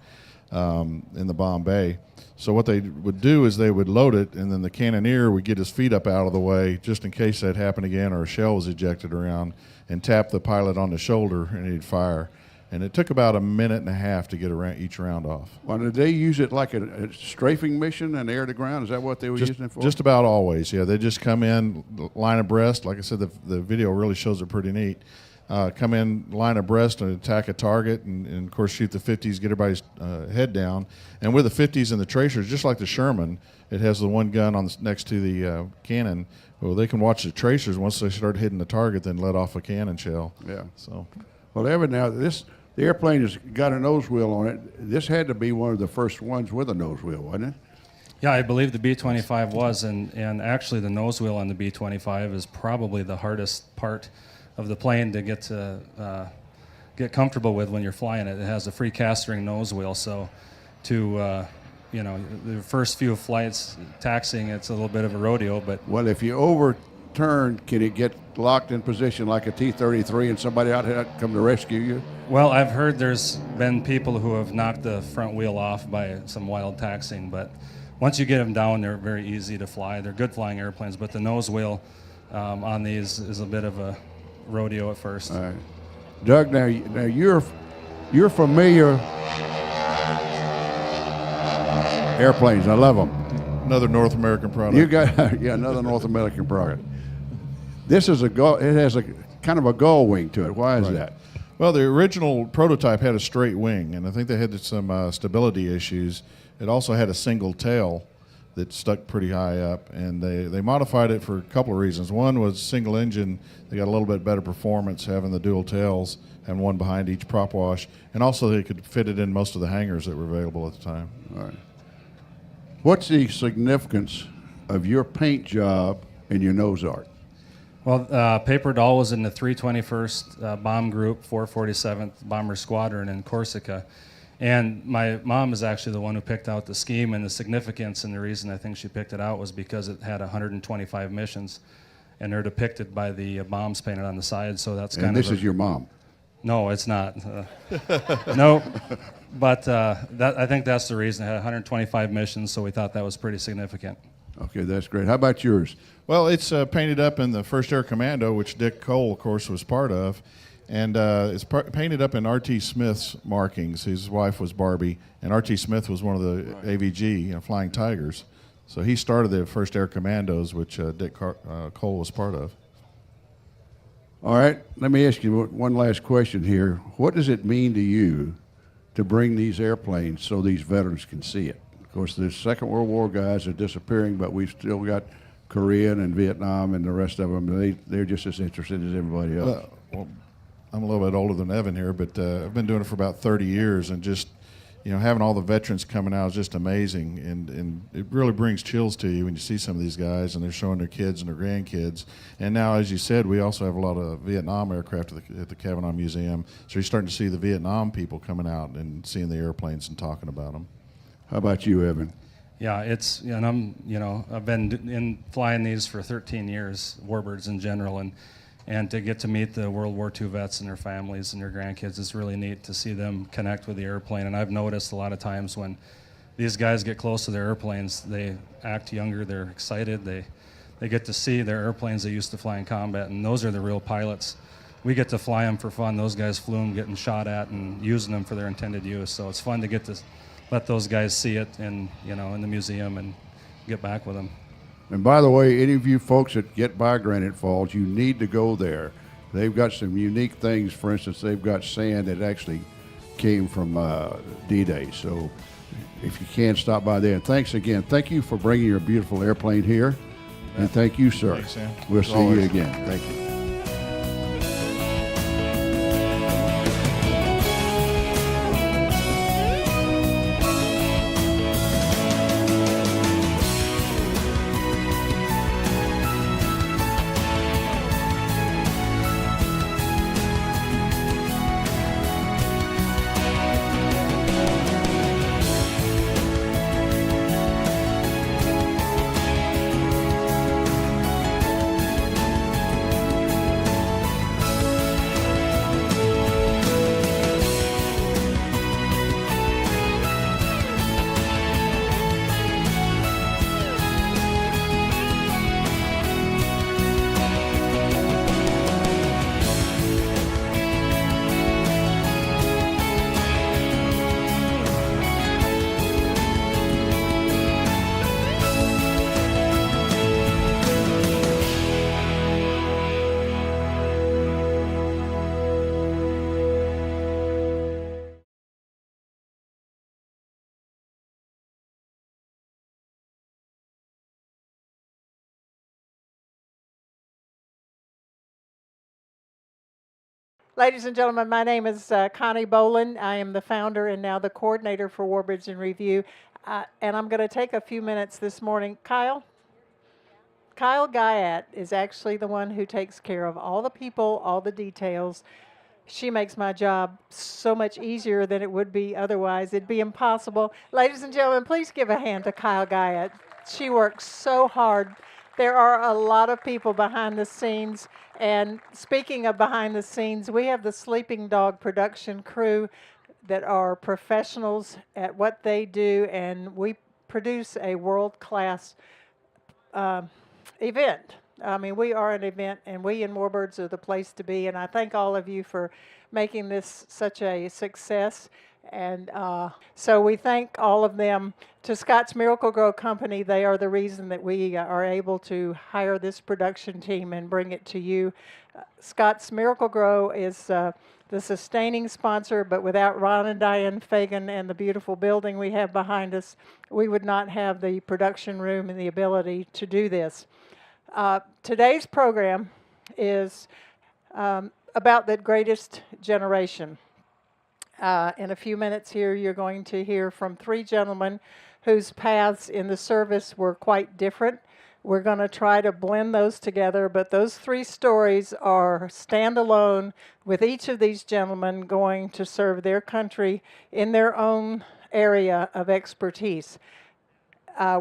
in the bomb bay. So what they would do is they would load it, and then the cannoneer would get his feet up out of the way just in case that happened again or a shell was ejected around, and tap the pilot on the shoulder, and he'd fire. And it took about 1.5 minutes to get each round off. Well, did they use it like a strafing mission, an air-to-ground? Is that what they were using it for? Just about always, yeah. They just come in, line abreast. Like I said, the video really shows it pretty neat. Come in line abreast and attack a target, and of course shoot the 50s, get everybody's head down. And with the 50s and the tracers, just like the Sherman, it has the one gun next to the cannon. Well, they can watch the tracers. Once they start hitting the target, then let off a cannon shell. Yeah. So, well, now the airplane has got a nose wheel on it. This had to be one of the first ones with a nose wheel, wasn't it? Yeah, I believe the B-25 was, and actually the nose wheel on the B-25 is probably the hardest part of the plane to get comfortable with when you're flying it. It has a free castering nose wheel, so the first few flights taxiing, it's a little bit of a rodeo. But well, if you overturn, can it get locked in position like a T-33 and somebody out here come to rescue you? Well, I've heard there's been people who have knocked the front wheel off by some wild taxiing, but once you get them down, they're very easy to fly. They're good flying airplanes, but the nose wheel on these is a bit of a rodeo at first. All right. Doug, now you're familiar. Airplanes, I love them. Another North American product. You got another North American product. This is it has a kind of a gull wing to it. Why is that? Well, the original prototype had a straight wing, and I think they had some stability issues. It also had a single tail that stuck pretty high up, and they modified it for a couple of reasons. One was single engine. They got a little bit better performance having the dual tails and one behind each prop wash, and also they could fit it in most of the hangars that were available at the time. All right. What's the significance of your paint job and your nose art? Well, Paper Doll was in the 321st Bomb Group, 447th Bomber Squadron in Corsica. And my mom is actually the one who picked out the scheme, and the significance and the reason I think she picked it out was because it had 125 missions, and they're depicted by the bombs painted on the side. So that's kind of. And this is your mom? No, it's not. No, but I think that's the reason. It had 125 missions, so we thought that was pretty significant. Okay, that's great. How about yours? Well, it's painted up in the 1st Air Commando, which Dick Cole, of course, was part of. And it's painted up in R.T. Smith's markings. His wife was Barbie, and R.T. Smith was one of the AVG, Flying Tigers. So he started the 1st Air Commandos, which Dick Cole was part of. All right, let me ask you one last question here. What does it mean to you to bring these airplanes so these veterans can see it? Of course, the Second World War guys are disappearing, but we've still got Korean and Vietnam and the rest of them. They're just as interested as everybody else. Well, I'm a little bit older than Evan here, but I've been doing it for about 30 years, and just having all the veterans coming out is just amazing, and it really brings chills to you when you see some of these guys and they're showing their kids and their grandkids. And now, as you said, we also have a lot of Vietnam aircraft at the Kavanaugh Museum, so you're starting to see the Vietnam people coming out and seeing the airplanes and talking about them. How about you, Evan? Yeah, and I've been flying these for 13 years, Warbirds in general, and to get to meet the World War II vets and their families and their grandkids is really neat to see them connect with the airplane. And I've noticed a lot of times when these guys get close to their airplanes, they act younger, they're excited, they get to see their airplanes they used to fly in combat, and those are the real pilots. We get to fly them for fun. Those guys flew them getting shot at and using them for their intended use. So it's fun to get to let those guys see it in the museum and get back with them. And by the way, any of you folks that get by Granite Falls, you need to go there. They've got some unique things. For instance, they've got sand that actually came from D-Day. So if you can, stop by there. And thanks again. Thank you for bringing your beautiful airplane here. And thank you, sir. Thanks, Sam. We'll see you again. Thank you. Ladies and gentlemen, my name is Connie Boland. I am the founder and now the coordinator for Warbirds in Review. And I'm going to take a few minutes this morning. Kyle Guyat is actually the one who takes care of all the people, all the details. She makes my job so much easier than it would be otherwise. It'd be impossible. Ladies and gentlemen, please give a hand to Kyle Guyat. She works so hard. There are a lot of people behind the scenes. And speaking of behind the scenes, we have the Sleeping Dog production crew that are professionals at what they do, and we produce a world-class event. I mean, we are an event, and we in Warbirds are the place to be, and I thank all of you for making this such a success. And so we thank all of them. To Scott's Miracle-Gro Company, they are the reason that we are able to hire this production team and bring it to you. Scott's Miracle-Gro is the sustaining sponsor, but without Ron and Diane Fagan and the beautiful building we have behind us, we would not have the production room and the ability to do this. Today's program is about the greatest generation. In a few minutes here, you're going to hear from three gentlemen whose paths in the service were quite different. We're going to try to blend those together, but those three stories are standalone, with each of these gentlemen going to serve their country in their own area of expertise.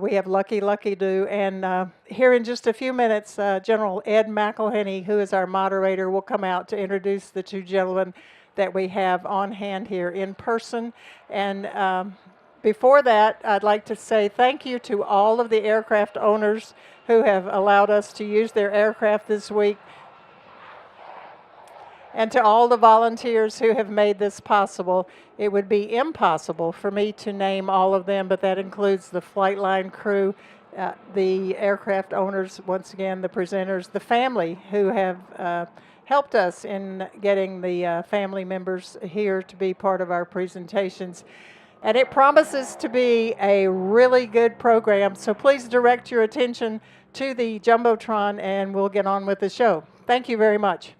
We have Lucky Do, and here in just a few minutes, General Ed McElhenney, who is our moderator, will come out to introduce the two gentlemen that we have on hand here in person. And before that, I'd like to say thank you to all of the aircraft owners who have allowed us to use their aircraft this week, and to all the volunteers who have made this possible. It would be impossible for me to name all of them, but that includes the flight line crew, the aircraft owners, once again, the presenters, the family who have helped us in getting the family members here to be part of our presentations. And it promises to be a really good program, so please direct your attention to the Jumbotron and we'll get on with the show. Thank you very much.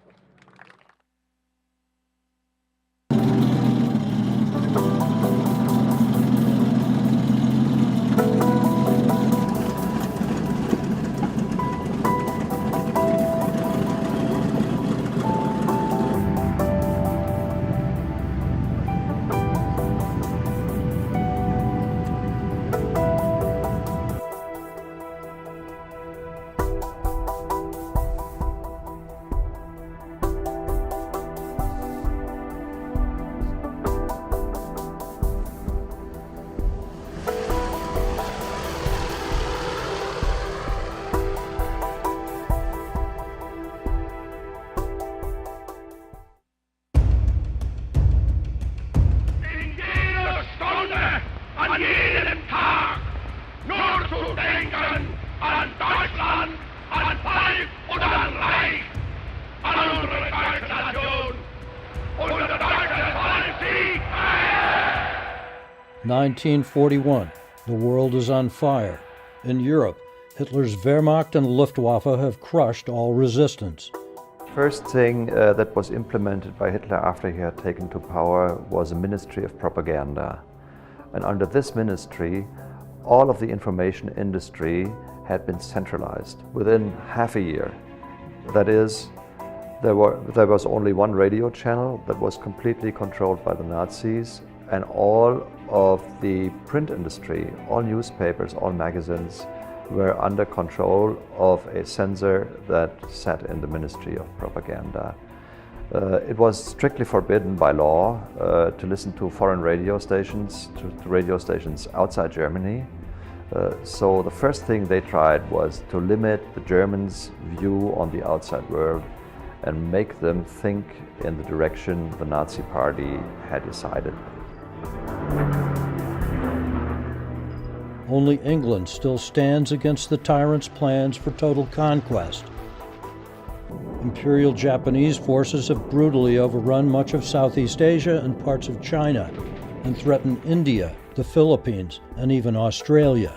1941. The world is on fire. In Europe, Hitler's Wehrmacht and Luftwaffe have crushed all resistance. First thing that was implemented by Hitler after he had taken to power was a Ministry of Propaganda. And under this ministry, all of the information industry had been centralized within half a year. That is, there was only one radio channel that was completely controlled by the Nazis, and all of the print industry, all newspapers, all magazines were under control of a censor that sat in the Ministry of Propaganda. It was strictly forbidden by law to listen to foreign radio stations, to radio stations outside Germany. So the first thing they tried was to limit the Germans' view on the outside world and make them think in the direction the Nazi Party had decided. Only England still stands against the tyrant's plans for total conquest. Imperial Japanese forces have brutally overrun much of Southeast Asia and parts of China, and threaten India, the Philippines, and even Australia.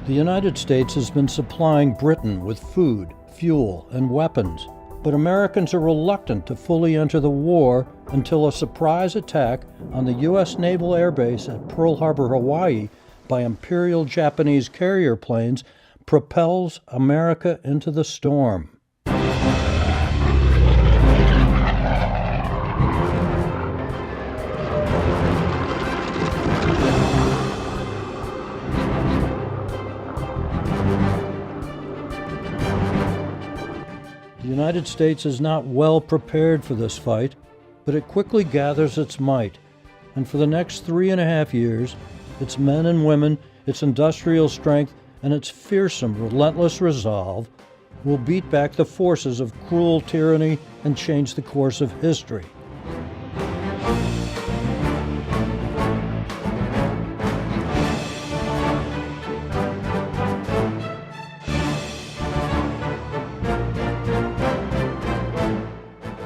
The United States has been supplying Britain with food, fuel, and weapons, but Americans are reluctant to fully enter the war until a surprise attack on the U.S. Naval Air Base at Pearl Harbor, Hawaii, by Imperial Japanese carrier planes propels America into the storm. The United States is not well prepared for this fight, but it quickly gathers its might, and for the next 3.5 years, its men and women, its industrial strength, and its fearsome, relentless resolve will beat back the forces of cruel tyranny and change the course of history.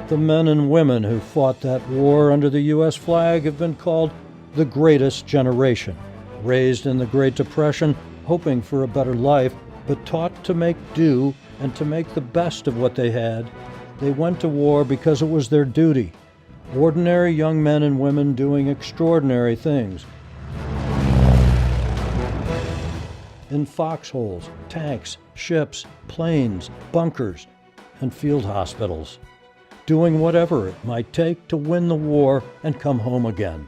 The men and women who fought that war under the U.S. flag have been called the greatest generation. Raised in the Great Depression, hoping for a better life, but taught to make do and to make the best of what they had, they went to war because it was their duty. Ordinary young men and women doing extraordinary things. In foxholes, tanks, ships, planes, bunkers, and field hospitals, doing whatever it might take to win the war and come home again.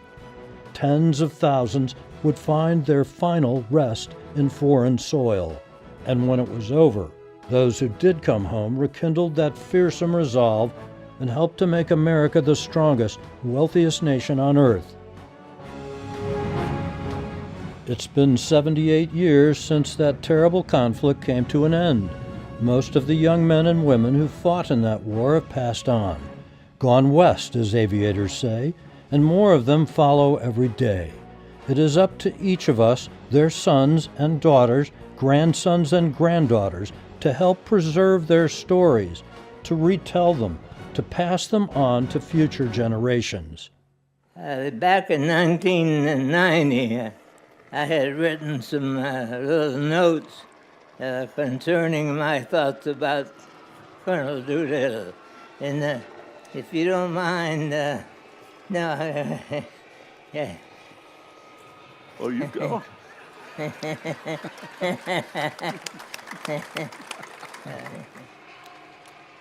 Tens of thousands would find their final rest in foreign soil. And when it was over, those who did come home rekindled that fearsome resolve and helped to make America the strongest, wealthiest nation on earth. It's been 78 years since that terrible conflict came to an end. Most of the young men and women who fought in that war have passed on, gone west, as aviators say, and more of them follow every day. It is up to each of us, their sons and daughters, grandsons and granddaughters, to help preserve their stories, to retell them, to pass them on to future generations. Back in 1990, I had written some little notes concerning my thoughts about Colonel Doolittle. And if you don't mind, no, yeah. Oh, you go.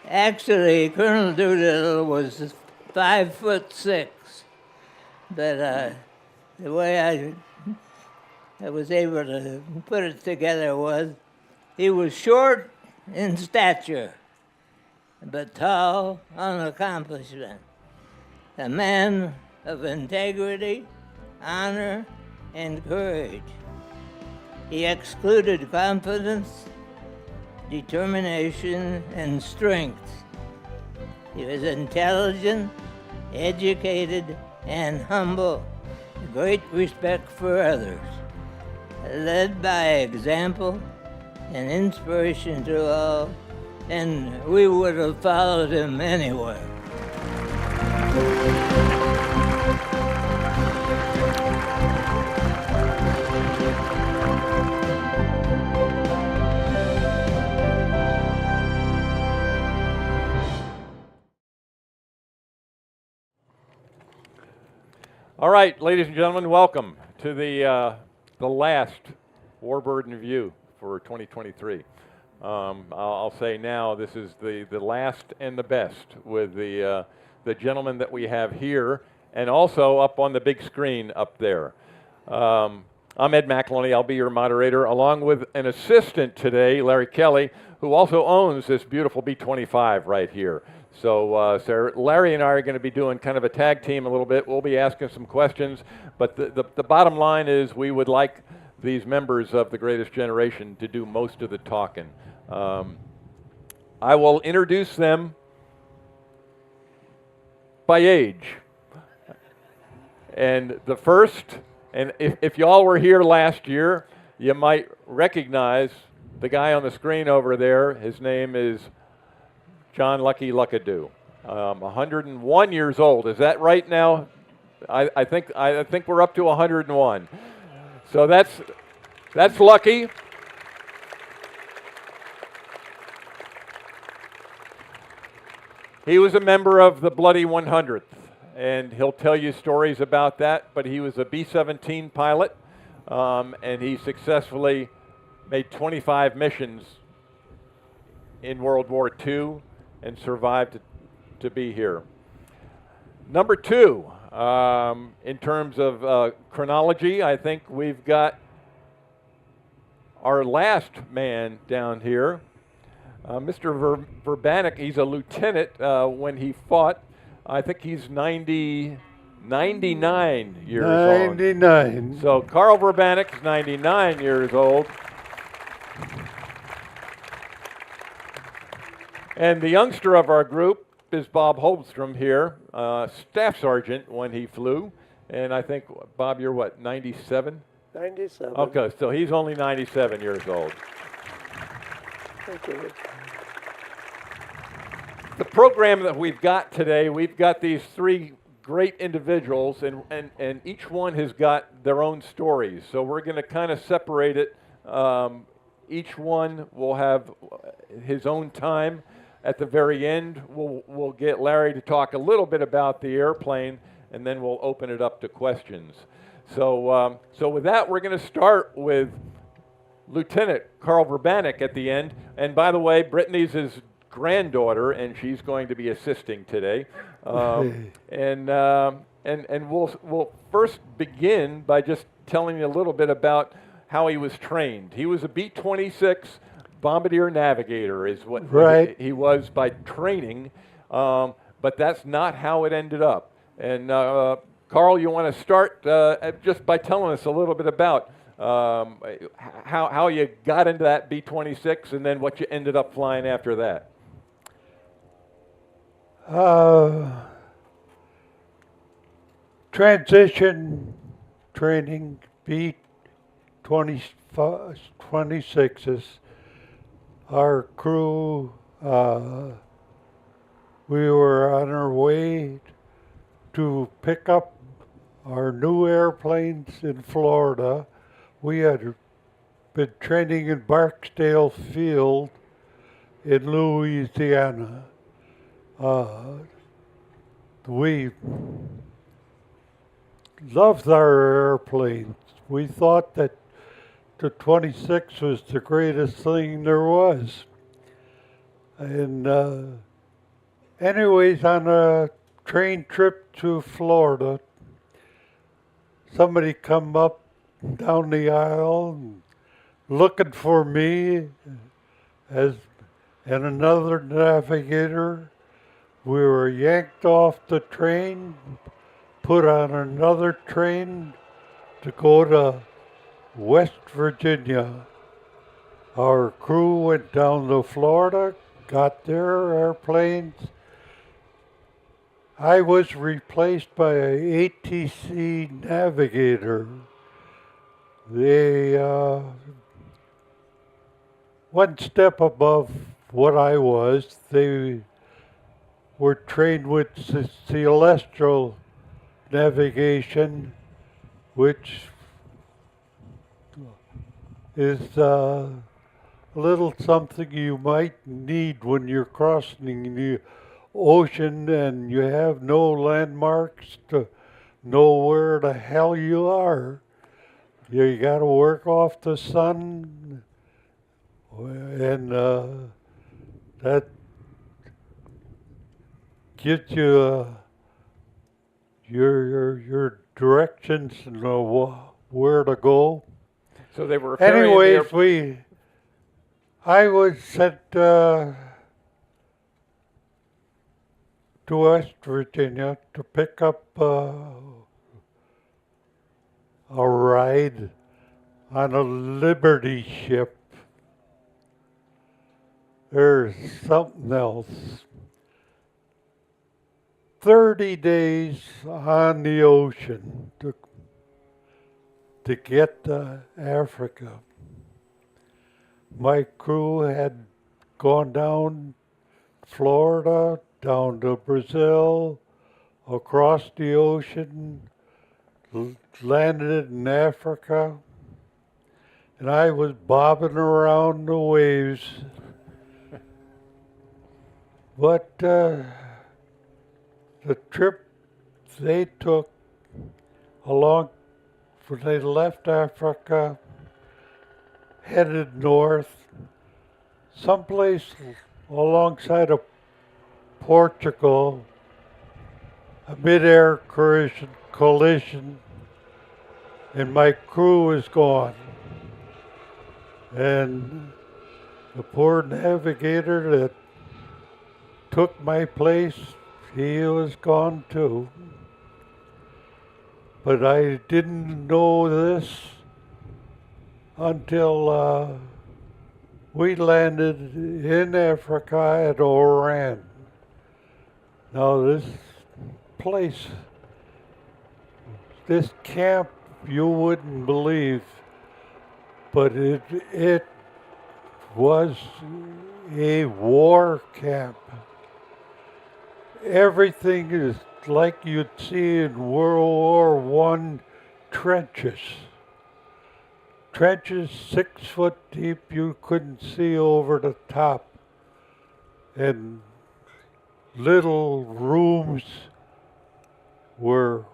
Actually, Colonel Doolittle was 5'6", but the way I was able to put it together was he was short in stature, but tall on accomplishment. A man of integrity, honor, and courage. He excluded confidence, determination, and strength. He was intelligent, educated, and humble, great respect for others, led by example and inspiration to all, and we would have followed him anywhere. All right, ladies and gentlemen, welcome to the last Warbird in Review for 2023. I'll say now this is the last and the best with the gentlemen that we have here and also up on the big screen up there. I'm Ed McElhoney. I'll be your moderator, along with an assistant today, Larry Kelley, who also owns this beautiful B-25 right here. So, Larry and I are going to be doing kind of a tag team a little bit. We'll be asking some questions, but the bottom line is we would like these members of the greatest generation to do most of the talking. I will introduce them by age. And the first, and if y'all were here last year, you might recognize the guy on the screen over there. His name is John Lucky Luckadoo, 101 years old. Is that right now? I think we're up to 101. So that's Lucky. He was a member of the Bloody 100th, and he'll tell you stories about that. But he was a B-17 pilot, and he successfully made 25 missions in World War II. And survived to be here. Number two, in terms of chronology, I think we've got our last man down here, Mr. Verbanek. He's a lieutenant when he fought. I think he's 99 years old. 99. So Carl Verbanek is 99 years old. And the youngster of our group is Bob Holmstrom here, staff sergeant when he flew. And I think, Bob, you're what, 97? 97. Okay, so he's only 97 years old. Thank you. The program that we've got today, we've got these three great individuals, and each one has got their own stories. So we're going to kind of separate it. Each one will have his own time. At the very end, we'll get Larry to talk a little bit about the airplane, and then we'll open it up to questions. So with that, we're going to start with Lieutenant Carl Verbanek at the end. And by the way, Brittany's his granddaughter, and she's going to be assisting today. And we'll first begin by just telling you a little bit about how he was trained. He was a B-26 Bombardier Navigator is what he was by training, but that's not how it ended up. And Carl, you want to start just by telling us a little bit about how you got into that B-26 and then what you ended up flying after that. Transition training, B-26s. Our crew, we were on our way to pick up our new airplanes in Florida. We had been training in Barksdale Field in Louisiana. We loved our airplanes. We thought that the 26 was the greatest thing there was. And anyways, on a train trip to Florida, somebody come up down the aisle and looking for me and another navigator. We were yanked off the train, put on another train to go to West Virginia. Our crew went down to Florida, got their airplanes. I was replaced by an ATC Navigator. They one step above what I was. They were trained with celestial navigation, which is a little something you might need when you're crossing the ocean and you have no landmarks to know where the hell you are. You got to work off the sun, and that gets you your directions and where to go. So they were Anyways, I was sent to West Virginia to pick up a ride on a Liberty ship. There's something else. 30 days on the ocean to get to Africa. My crew had gone down Florida, down to Brazil, across the ocean, landed in Africa, and I was bobbing around the waves. But the trip they took along, when they left Africa, headed north, someplace alongside of Portugal, a mid-air collision, and my crew was gone. And the poor navigator that took my place, he was gone too. But I didn't know this until we landed in Africa at Oran. Now this place, this camp, you wouldn't believe, but it was a war camp. Everything is like you'd see in World War I trenches. Trenches 6 foot deep, you couldn't see over the top. And little rooms were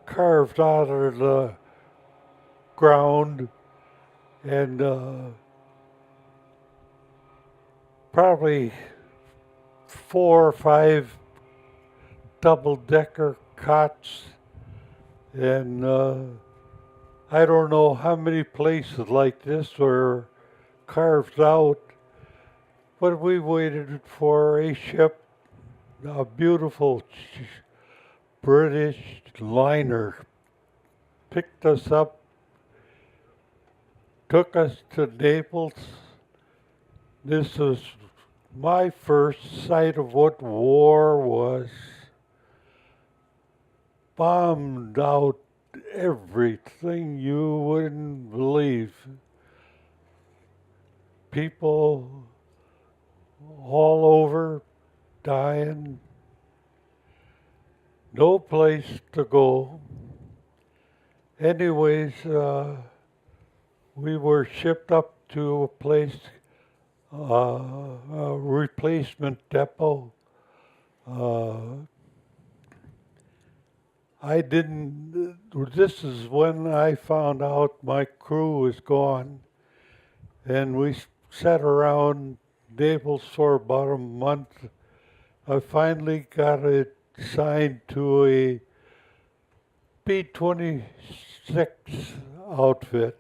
carved out of the ground, and probably 4 or 5 double-decker cots, and I don't know how many places like this were carved out, but we waited for a ship, a beautiful British liner, picked us up, took us to Naples. This was my first sight of what war was. Bombed out everything you wouldn't believe. People all over dying. No place to go. Anyways, we were shipped up to a place, a replacement depot. This is when I found out my crew was gone, and we sat around Naples for about a month. I finally got it signed to a B-26 outfit.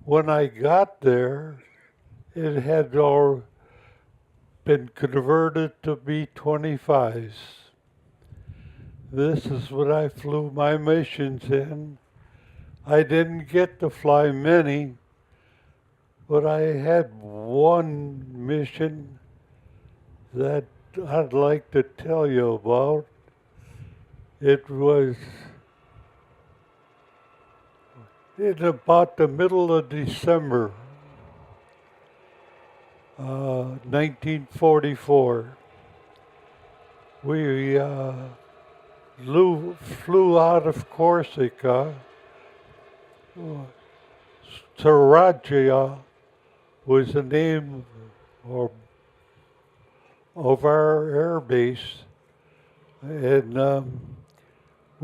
When I got there, it had all been converted to B-25s. This is what I flew my missions in. I didn't get to fly many, but I had one mission that I'd like to tell you about. It was in about the middle of December, 1944. We flew out of Corsica. Sarajevo was the name of our air base, and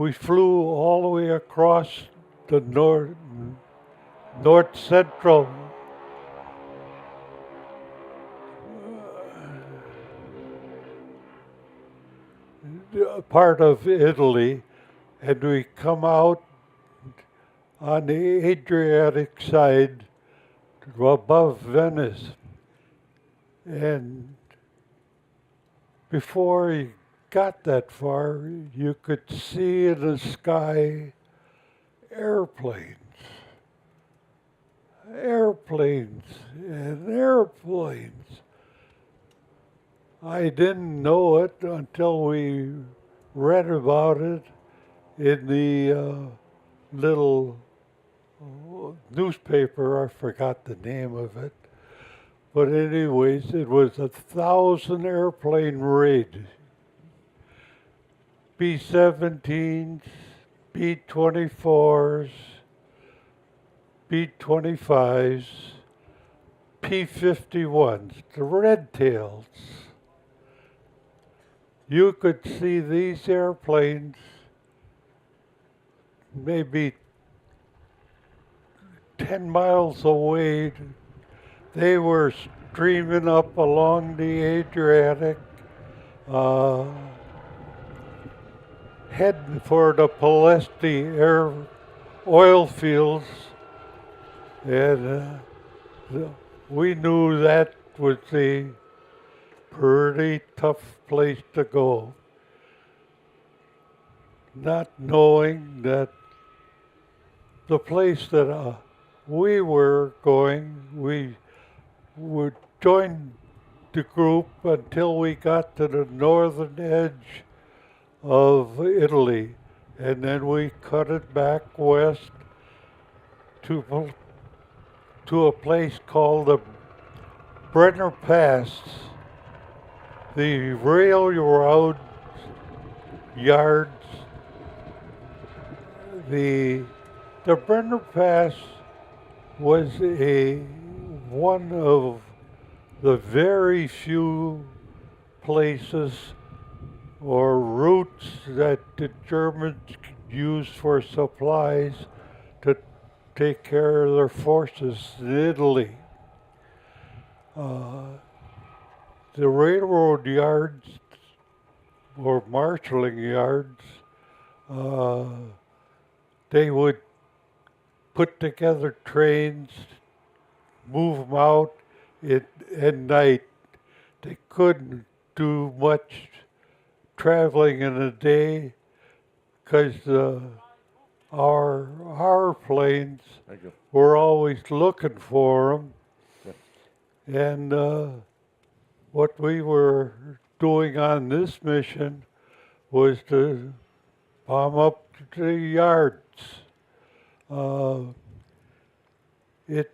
we flew all the way across the north central part of Italy, and we come out on the Adriatic side above Venice. And before you got that far, you could see in the sky airplanes. Airplanes and airplanes. I didn't know it until we read about it in the little newspaper. I forgot the name of it. But anyways, it was 1,000 airplane raid. B-17s, B-24s, B-25s, P-51s, the red tails. You could see these airplanes maybe 10 miles away. They were streaming up along the Adriatic, heading for the Palesti oil fields, and we knew that was a pretty tough place to go. Not knowing that the place that we were going, we would join the group until we got to the northern edge of Italy, and then we cut it back west to a place called the Brenner Pass. The railroad yards, the Brenner Pass was one of the very few places or routes that the Germans used for supplies to take care of their forces in Italy. The railroad yards or marshalling yards, they would put together trains, move them out at night. They couldn't do much traveling in a day because our planes were always looking for them. And what we were doing on this mission was to bomb up the yards. It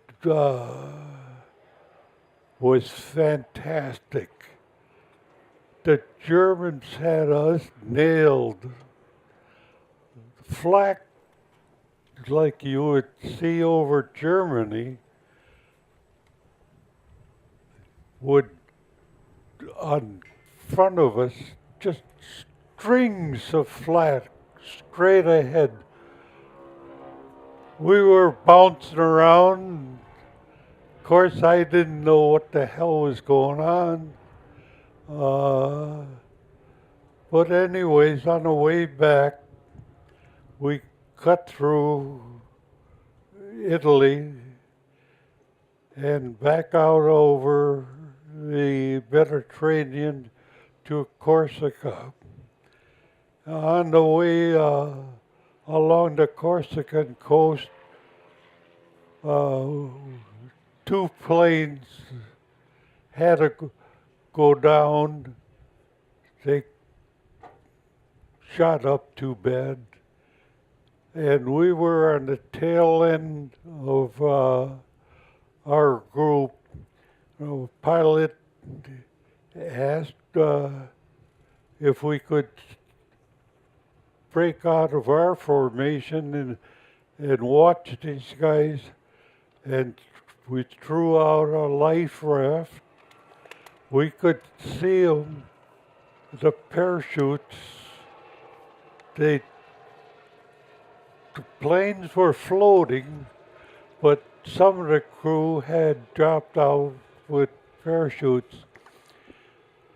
was fantastic. The Germans had us nailed. Flak like you would see over Germany would, on front of us, just strings of flak straight ahead. We were bouncing around. Of course, I didn't know what the hell was going on. But anyways, on the way back, we cut through Italy and back out over the Mediterranean to Corsica. On the way along the Corsican coast, two planes had to go down. They shot up too bad. And we were on the tail end of our group. The pilot asked if we could break out of our formation and watch these guys. And we threw out a life raft. We could see them, the parachutes. They the planes were floating, but some of the crew had dropped out with parachutes.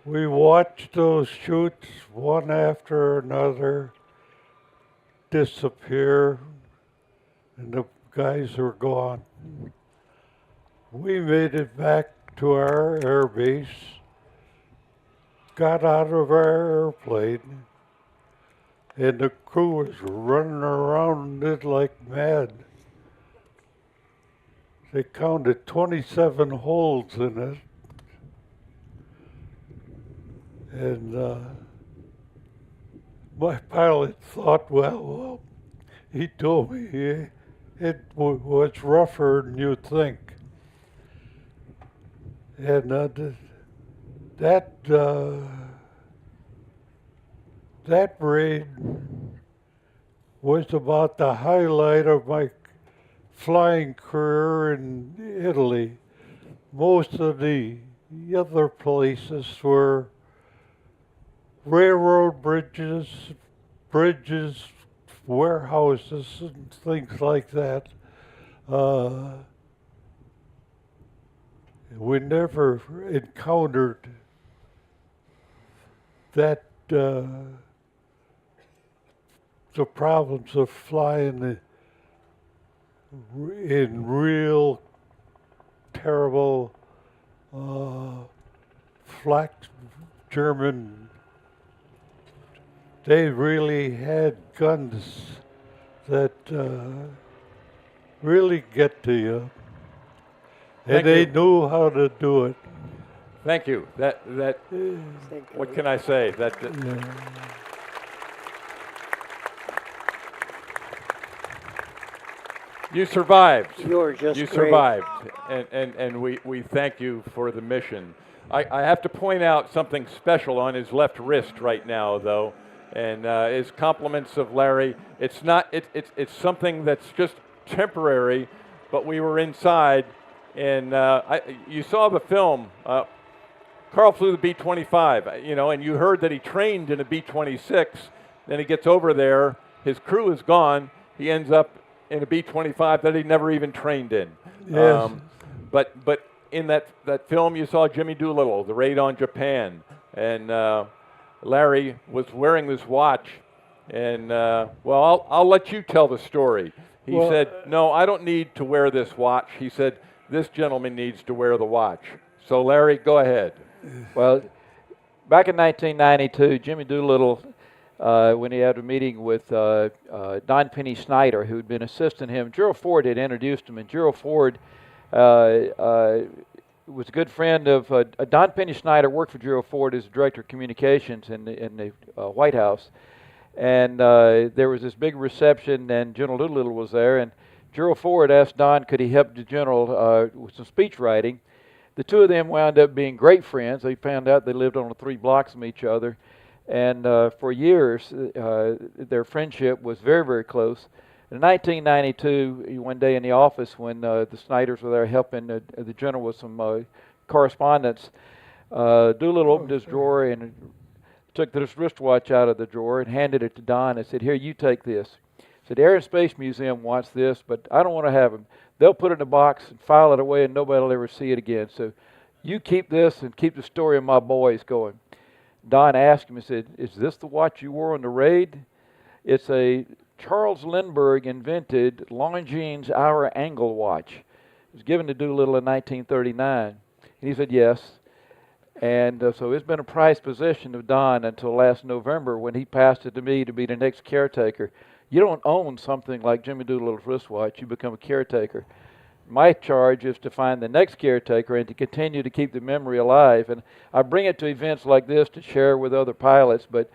We watched those chutes, one after another, disappear, and the guys were gone. We made it back to our air base, got out of our airplane, and the crew was running around it like mad. They counted 27 holes in it. And my pilot thought, well, he told me it was rougher than you'd think. And that raid was about the highlight of my flying career in Italy. Most of the other places were railroad bridges, warehouses, and things like that. We never encountered that, the problems of flying in real terrible flak German. They really had guns that really get to you, and they knew how to do it. Thank you. What can I say? You survived. You're just You great. survived, and we thank you for the mission. I have to point out something special on his left wrist right now, though, and his compliments of Larry. It's not. It's something that's just temporary, but we were inside, and you saw the film. Carl flew the B-25, and you heard that he trained in a B-26. Then he gets over there. His crew is gone. He ends up in a B-25 that he never even trained in. Yes. But in that film, you saw Jimmy Doolittle, the raid on Japan, and Larry was wearing this watch. And well, I'll let you tell the story. He said, "No, I don't need to wear this watch." He said, "This gentleman needs to wear the watch." So, Larry, go ahead. Well, back in 1992, Jimmy Doolittle, when he had a meeting with Don Penny Snyder, who had been assisting him, Gerald Ford had introduced him, and Gerald Ford was a good friend of Don Penny Snyder. Worked for Gerald Ford as director of communications in the White House, and there was this big reception, and General Doolittle was there, and Gerald Ford asked Don could he help the general with some speech writing. The two of them wound up being great friends. They found out they lived on 3 blocks from each other, and for years their friendship was very, very close. In 1992, one day in the office when the Snyders were there helping the general with some correspondence, Doolittle opened his drawer and took this wristwatch out of the drawer and handed it to Don and said, "Here, you take this." He said, "The Air and Space Museum wants this, but I don't want to have them. They'll put it in a box and file it away and nobody will ever see it again. So you keep this and keep the story of my boys going." Don asked him, he said, "Is this the watch you wore on the raid?" It's a Charles Lindbergh invented Longines hour angle watch. It was given to Doolittle in 1939. And he said yes. And so it's been a prized possession of Don until last November when he passed it to me to be the next caretaker. You don't own something like Jimmy Doolittle's wristwatch, you become a caretaker. My charge is to find the next caretaker and to continue to keep the memory alive. And I bring it to events like this to share with other pilots, but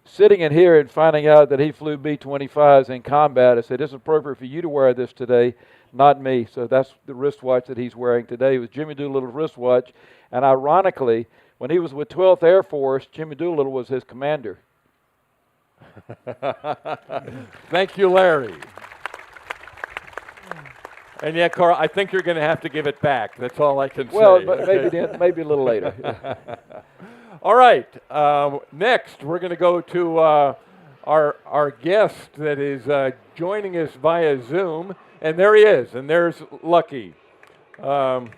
sitting in here and finding out that he flew B-25s in combat, I said, "It's appropriate for you to wear this today, not me." So that's the wristwatch that he's wearing today. It was Jimmy Doolittle's wristwatch. And ironically, when he was with 12th Air Force, Jimmy Doolittle was his commander. Thank you, Larry. And yeah, Carl, I think you're going to have to give it back. That's all I can say. Well, but maybe a little later. All right. Next, we're going to go to our guest that is joining us via Zoom. And there he is, and there's Lucky. I'll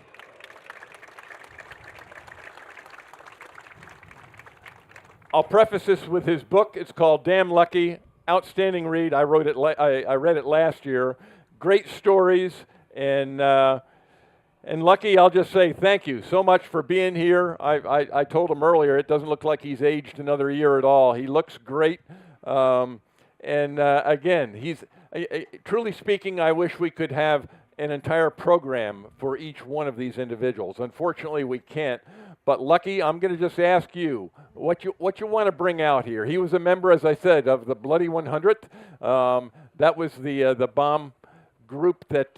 preface this with his book. It's called Damn Lucky. Outstanding read. I read it last year. Great stories, and Lucky, I'll just say thank you so much for being here. I told him earlier it doesn't look like he's aged another year at all. He looks great, again, he's truly speaking. I wish we could have an entire program for each one of these individuals. Unfortunately, we can't. But Lucky, I'm going to just ask you what you want to bring out here. He was a member, as I said, of the Bloody 100th. That was the bomb group that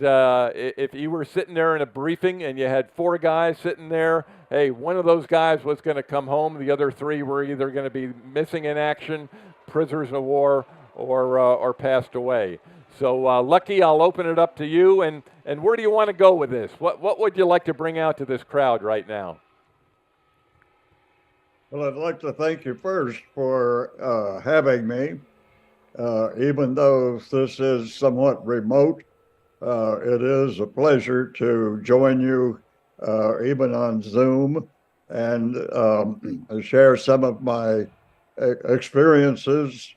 if you were sitting there in a briefing and you had 4 guys sitting there, hey, one of those guys was going to come home. The other 3 were either going to be missing in action, prisoners of war, or passed away. So Lucky, I'll open it up to you. And where do you want to go with this? What would you like to bring out to this crowd right now? Well, I'd like to thank you first for having me. Even though this is somewhat remote, it is a pleasure to join you even on Zoom and share some of my experiences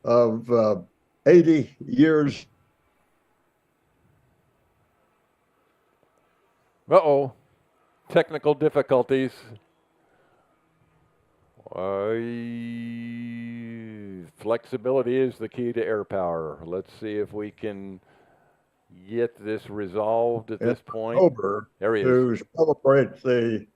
of 80 years. Uh-oh, technical difficulties. Flexibility is the key to air power. Let's see if we can get this resolved at this point. October, there he to is. celebrate the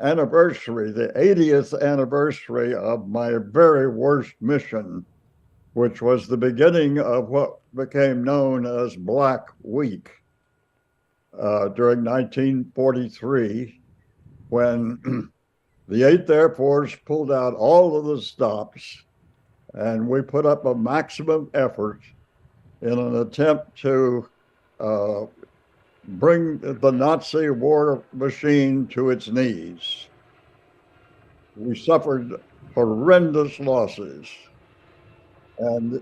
anniversary, the 80th anniversary of my very worst mission, which was the beginning of what became known as Black Week during 1943, when the 8th Air Force pulled out all of the stops, and we put up a maximum effort in an attempt to bring the Nazi war machine to its knees. We suffered horrendous losses. And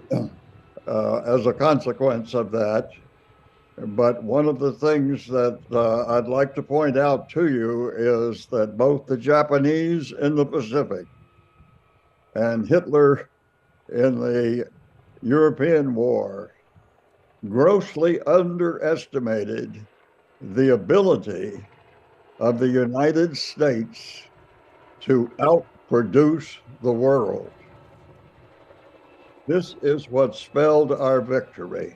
as a consequence of that, but one of the things that I'd like to point out to you is that both the Japanese in the Pacific and Hitler in the European War grossly underestimated the ability of the United States to outproduce the world. This is what spelled our victory.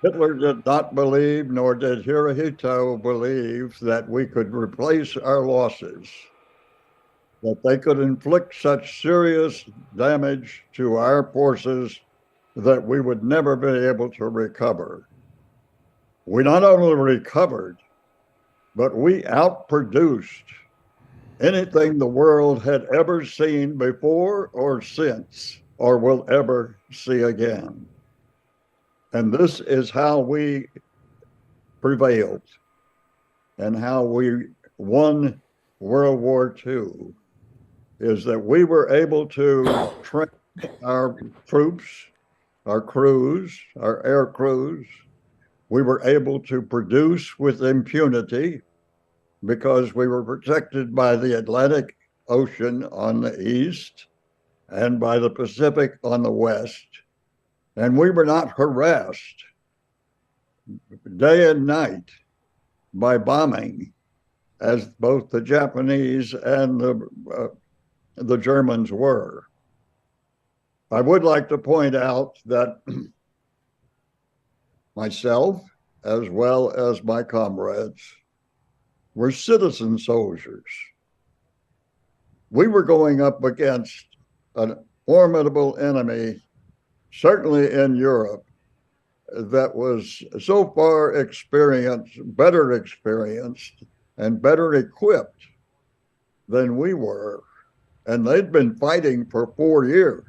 Hitler did not believe, nor did Hirohito believe, that we could replace our losses, that they could inflict such serious damage to our forces that we would never be able to recover. We not only recovered, but we outproduced anything the world had ever seen before or since, or will ever see again. And this is how we prevailed and how we won World War II, is that we were able to train our troops, our crews, our air crews. We were able to produce with impunity because we were protected by the Atlantic Ocean on the east and by the Pacific on the west. And we were not harassed day and night by bombing, as both the Japanese and the Germans were. I would like to point out that myself, as well as my comrades, were citizen soldiers. We were going up against an formidable enemy, certainly in Europe, that was so far experienced, better experienced, and better equipped than we were. And they'd been fighting for 4 years.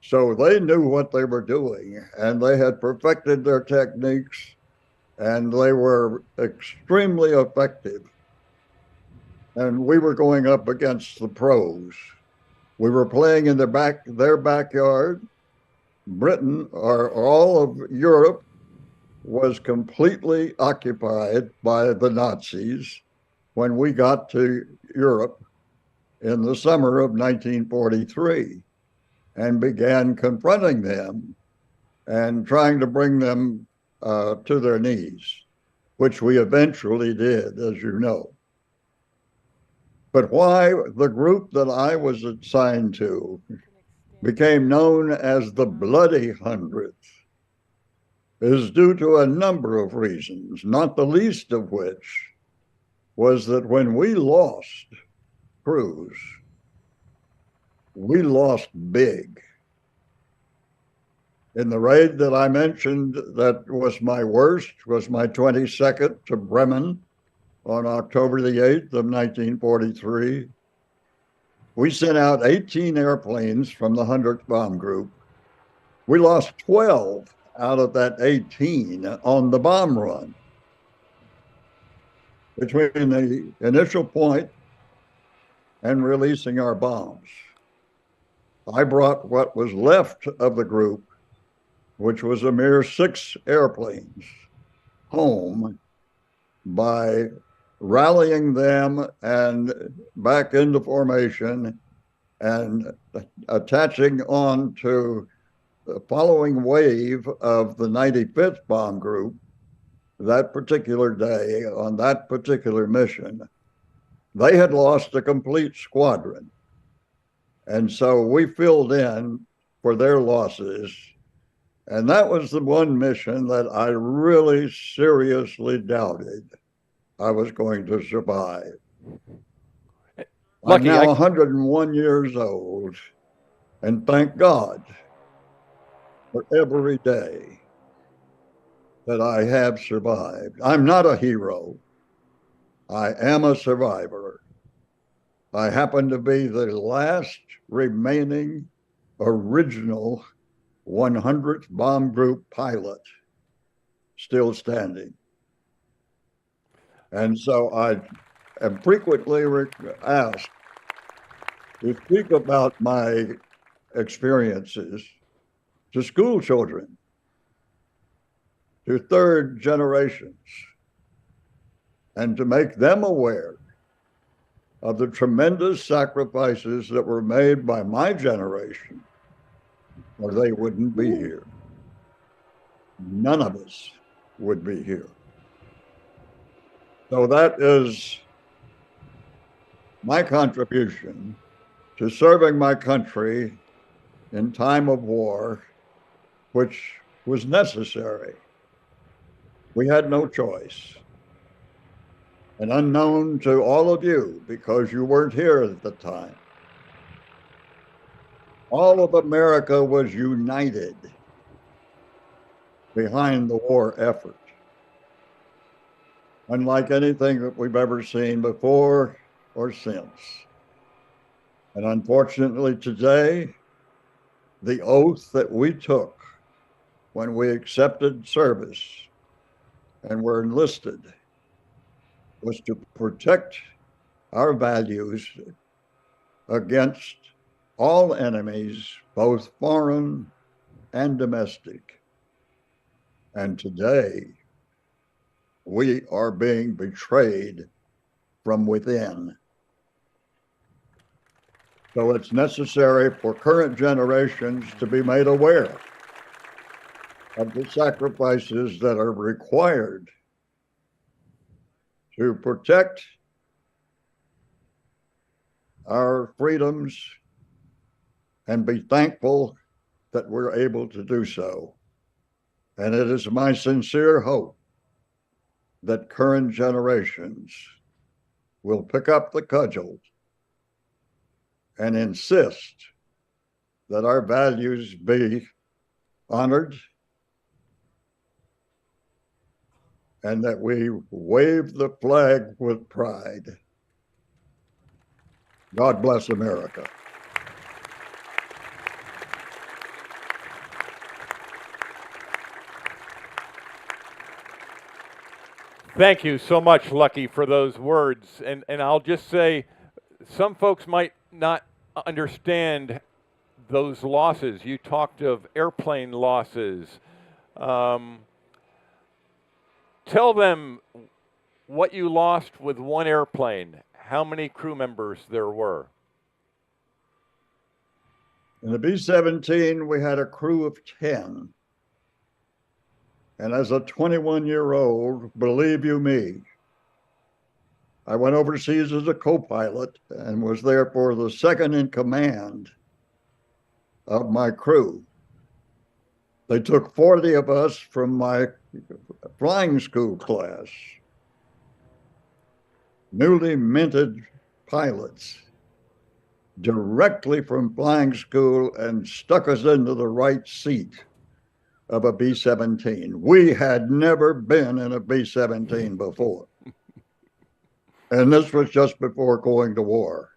So they knew what they were doing, and they had perfected their techniques, and they were extremely effective. And we were going up against the pros. We were playing in their backyard. Britain, or all of Europe, was completely occupied by the Nazis when we got to Europe in the summer of 1943 and began confronting them and trying to bring them to their knees, which we eventually did, as you know. But why the group that I was assigned to became known as the Bloody Hundredth is due to a number of reasons, not the least of which was that when we lost crews, we lost big. In the raid that I mentioned that was my worst, was my 22nd to Bremen on October the 8th of 1943. We sent out 18 airplanes from the 100th Bomb Group. We lost 12 out of that 18 on the bomb run. Between the initial point and releasing our bombs, I brought what was left of the group, which was a mere 6 airplanes, home by rallying them and back into formation and attaching on to the following wave of the 95th Bomb Group that particular day on that particular mission. They had lost a complete squadron. And so we filled in for their losses. And that was the one mission that I really seriously doubted I was going to survive. Lucky, I'm now 101 years old, and thank God for every day that I have survived. I'm not a hero. I am a survivor. I happen to be the last remaining original 100th Bomb Group pilot still standing. And so I am frequently asked to speak about my experiences to school children, to third generations, and to make them aware of the tremendous sacrifices that were made by my generation, or they wouldn't be here. None of us would be here. So that is my contribution to serving my country in time of war, which was necessary. We had no choice. And unknown to all of you, because you weren't here at the time, all of America was united behind the war effort. Unlike anything that we've ever seen before or since. And unfortunately today, the oath that we took when we accepted service and were enlisted was to protect our values against all enemies, both foreign and domestic. And today, we are being betrayed from within. So it's necessary for current generations to be made aware of the sacrifices that are required to protect our freedoms and be thankful that we're able to do so. And it is my sincere hope that current generations will pick up the cudgel and insist that our values be honored and that we wave the flag with pride. God bless America. Thank you so much, Lucky, for those words. And I'll just say, some folks might not understand those losses. You talked of airplane losses. Tell them what you lost with one airplane, how many crew members there were. In the B-17, we had a crew of 10. And as a 21-year-old, believe you me, I went overseas as a co-pilot and was therefore the second in command of my crew. They took 40 of us from my flying school class, newly minted pilots, directly from flying school, and stuck us into the right seat of a B-17. We had never been in a B-17 before. And this was just before going to war.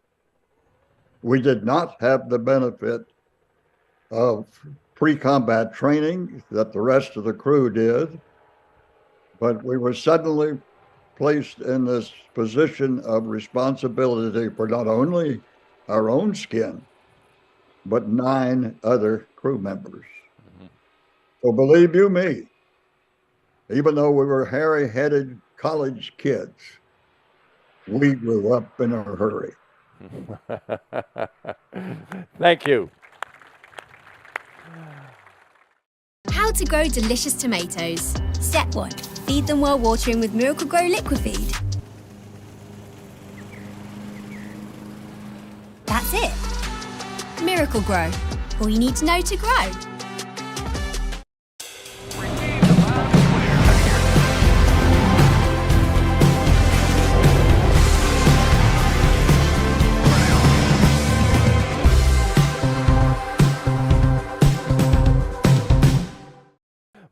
We did not have the benefit of pre-combat training that the rest of the crew did, but we were suddenly placed in this position of responsibility for not only our own skin, but 9 other crew members. So believe you me, even though we were hairy-headed college kids, we grew up in a hurry. Thank you. How to grow delicious tomatoes. Step 1. Feed them while watering with Miracle Grow Liquid Feed. That's it. Miracle Grow. All you need to know to grow.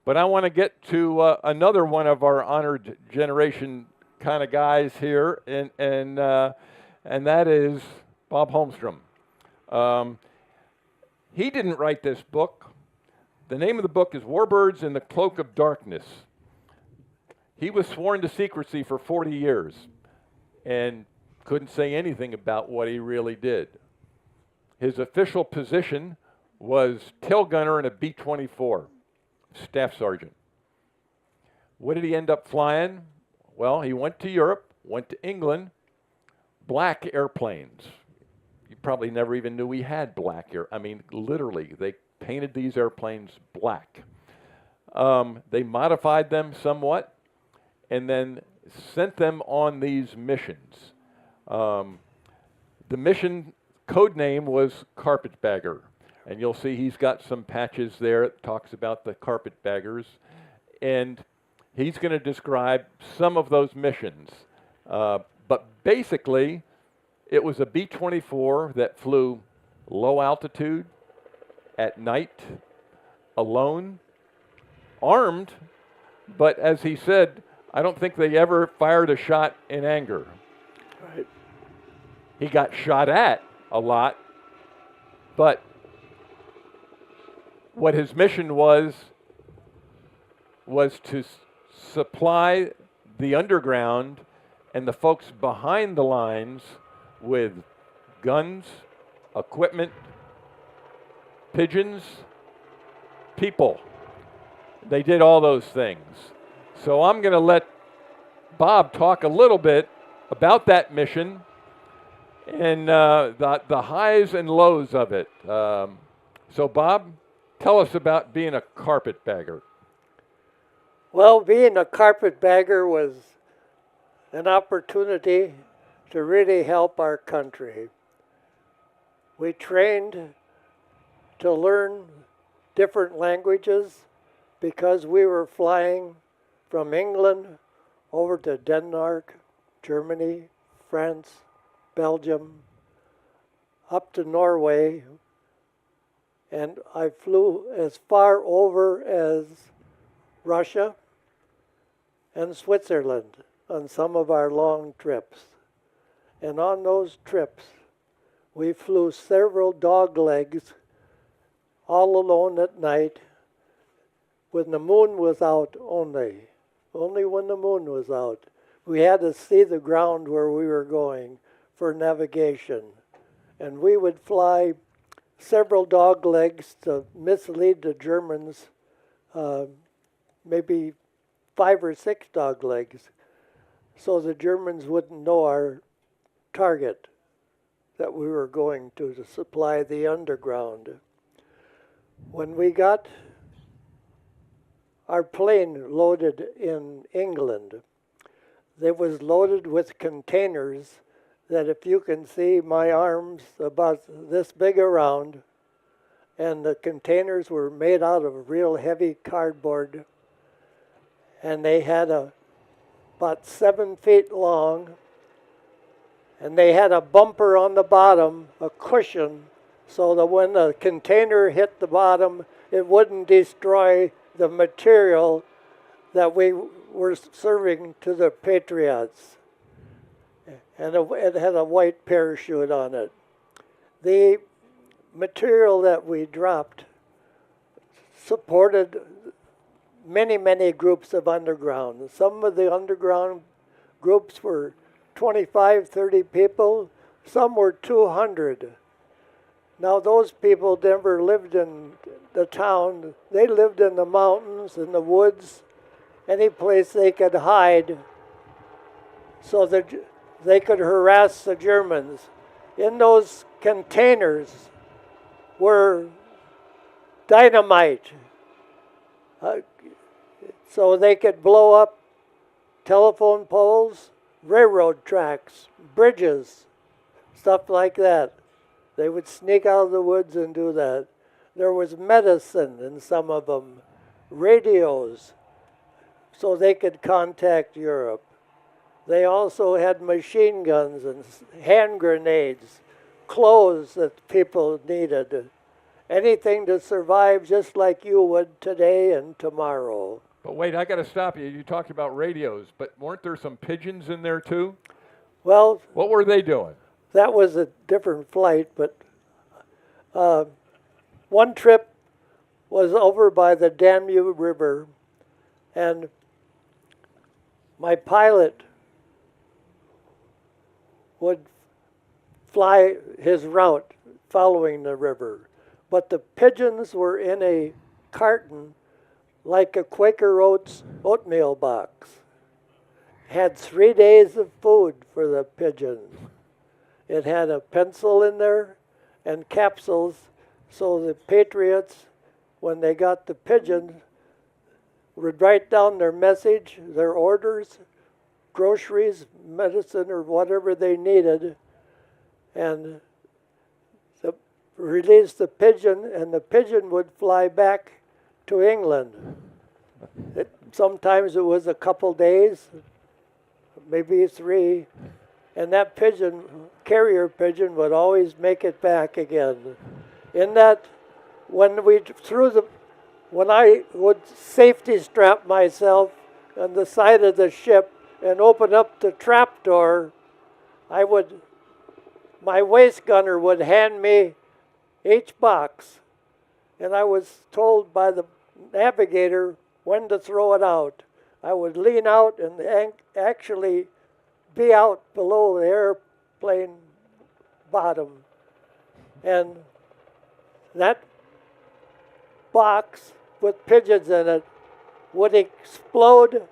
But I want to get to another one of our honored generation kind of guys here, and that is Bob Holmstrom. He didn't write this book. The name of the book is Warbirds in the Cloak of Darkness. He was sworn to secrecy for 40 years and couldn't say anything about what he really did. His official position was tail gunner in a B-24. Staff sergeant. What did he end up flying? Well, he went to Europe, went to England, black airplanes. You probably never even knew we had black air. I mean, literally, they painted these airplanes black. They modified them somewhat and then sent them on these missions. The mission code name was Carpetbagger. And you'll see he's got some patches there that talks about the carpetbaggers. And he's going to describe some of those missions. But basically, it was a B-24 that flew low altitude, at night, alone, armed. But as he said, I don't think they ever fired a shot in anger. Right. He got shot at a lot, but what his mission was to supply the underground and the folks behind the lines with guns, equipment, pigeons, people. They did all those things. So I'm going to let Bob talk a little bit about that mission and the highs and lows of it. So Bob, tell us about being a carpetbagger. Well, being a carpetbagger was an opportunity to really help our country. We trained to learn different languages because we were flying from England over to Denmark, Germany, France, Belgium, up to Norway, and I flew as far over as Russia and Switzerland on some of our long trips. And on those trips, we flew several dog legs all alone at night when the moon was out only when the moon was out. We had to see the ground where we were going for navigation. and we would fly several dog legs to mislead the Germans, maybe 5 or 6 dog legs, so the Germans wouldn't know our target that we were going to supply the underground. When we got our plane loaded in England, it was loaded with containers that, if you can see my arms about this big around, and the containers were made out of real heavy cardboard, and they had about 7 feet long, and they had a bumper on the bottom, a cushion, so that when the container hit the bottom, it wouldn't destroy the material that we were serving to the Patriots. And it had a white parachute on it. The material that we dropped supported many, many groups of underground. Some of the underground groups were 25, 30 people. Some were 200. Now, those people never lived in the town. They lived in the mountains, in the woods, any place they could hide so that they could harass the Germans. In those containers were dynamite, so they could blow up telephone poles, railroad tracks, bridges, stuff like that. They would sneak out of the woods and do that. There was medicine in some of them, radios, so they could contact Europe. They also had machine guns and hand grenades, clothes that people needed, anything to survive just like you would today and tomorrow. But wait, I got to stop you. You talked about radios, but weren't there some pigeons in there too? Well, what were they doing? That was a different flight, but one trip was over by the Danube River, and my pilot would fly his route following the river. But the pigeons were in a carton like a Quaker Oats oatmeal box. Had 3 days of food for the pigeons. It had a pencil in there and capsules, so the Patriots, when they got the pigeons, would write down their message, their orders, groceries, medicine, or whatever they needed, and release the pigeon, and the pigeon would fly back to England. Sometimes it was a couple days, maybe 3, and that pigeon, carrier pigeon, would always make it back again. In that, when I would safety strap myself on the side of the ship and open up the trap door, my waist gunner would hand me each box, and I was told by the navigator when to throw it out. I would lean out and actually be out below the airplane bottom, and that box with pigeons in it would explode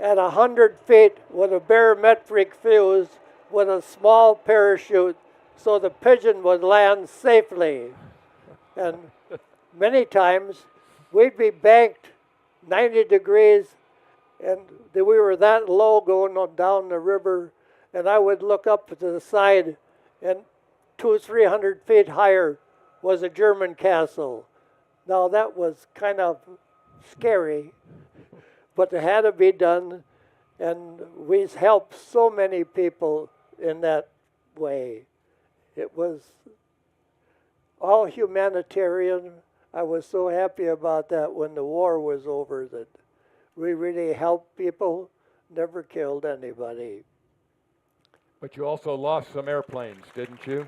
at 100 feet with a barometric fuse with a small parachute, so the pigeon would land safely. And many times we'd be banked 90 degrees, and we were that low going down the river, and I would look up to the side, and 200-300 feet higher was a German castle. Now that was kind of scary, but it had to be done, and we helped so many people in that way. It was all humanitarian. I was so happy about that when the war was over, that we really helped people, never killed anybody. But you also lost some airplanes, didn't you?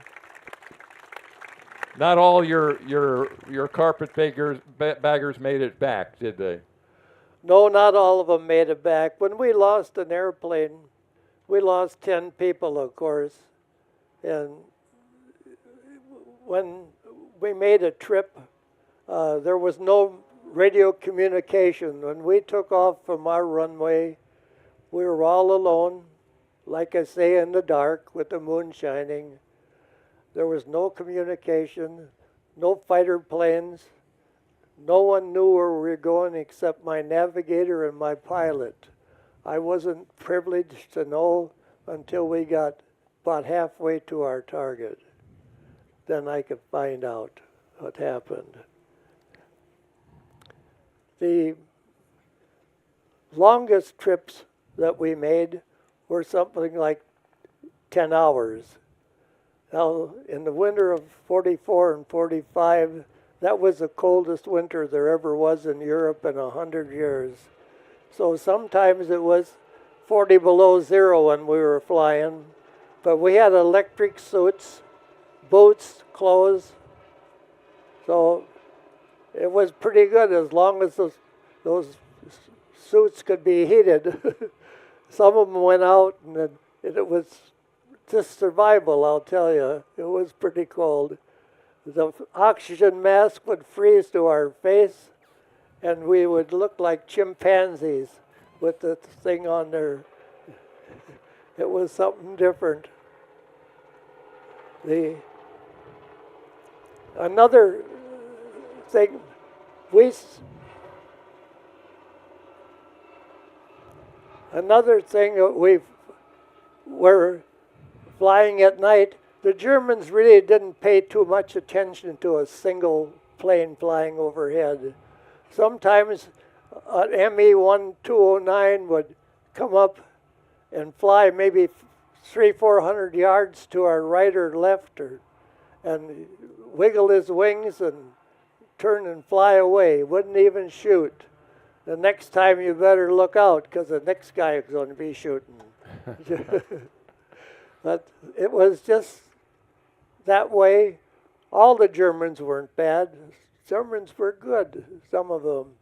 Not all your carpetbaggers made it back, did they? No, not all of them made it back. When we lost an airplane, we lost 10 people, of course. And when we made a trip, there was no radio communication. When we took off from our runway, we were all alone, like I say, in the dark with the moon shining. There was no communication, no fighter planes. No one knew where we were going except my navigator and my pilot. I wasn't privileged to know until we got about halfway to our target. Then I could find out what happened. The longest trips that we made were something like 10 hours. Now, in the winter of 44 and 45, that was the coldest winter there ever was in Europe in 100 years. So sometimes it was 40 below zero when we were flying, but we had electric suits, boots, clothes, so it was pretty good as long as those suits could be heated. Some of them went out, and it was just survival, I'll tell you. It was pretty cold. The oxygen mask would freeze to our face, and we would look like chimpanzees with the thing on there. It was something different. Another thing, another thing that we were flying at night, the Germans really didn't pay too much attention to a single plane flying overhead. Sometimes an ME-1209 would come up and fly maybe 300-400 yards to our right or left, and wiggle his wings and turn and fly away. Wouldn't even shoot. The next time you better look out, because the next guy is going to be shooting. But it was just that way. All the Germans weren't bad. Germans were good, some of them.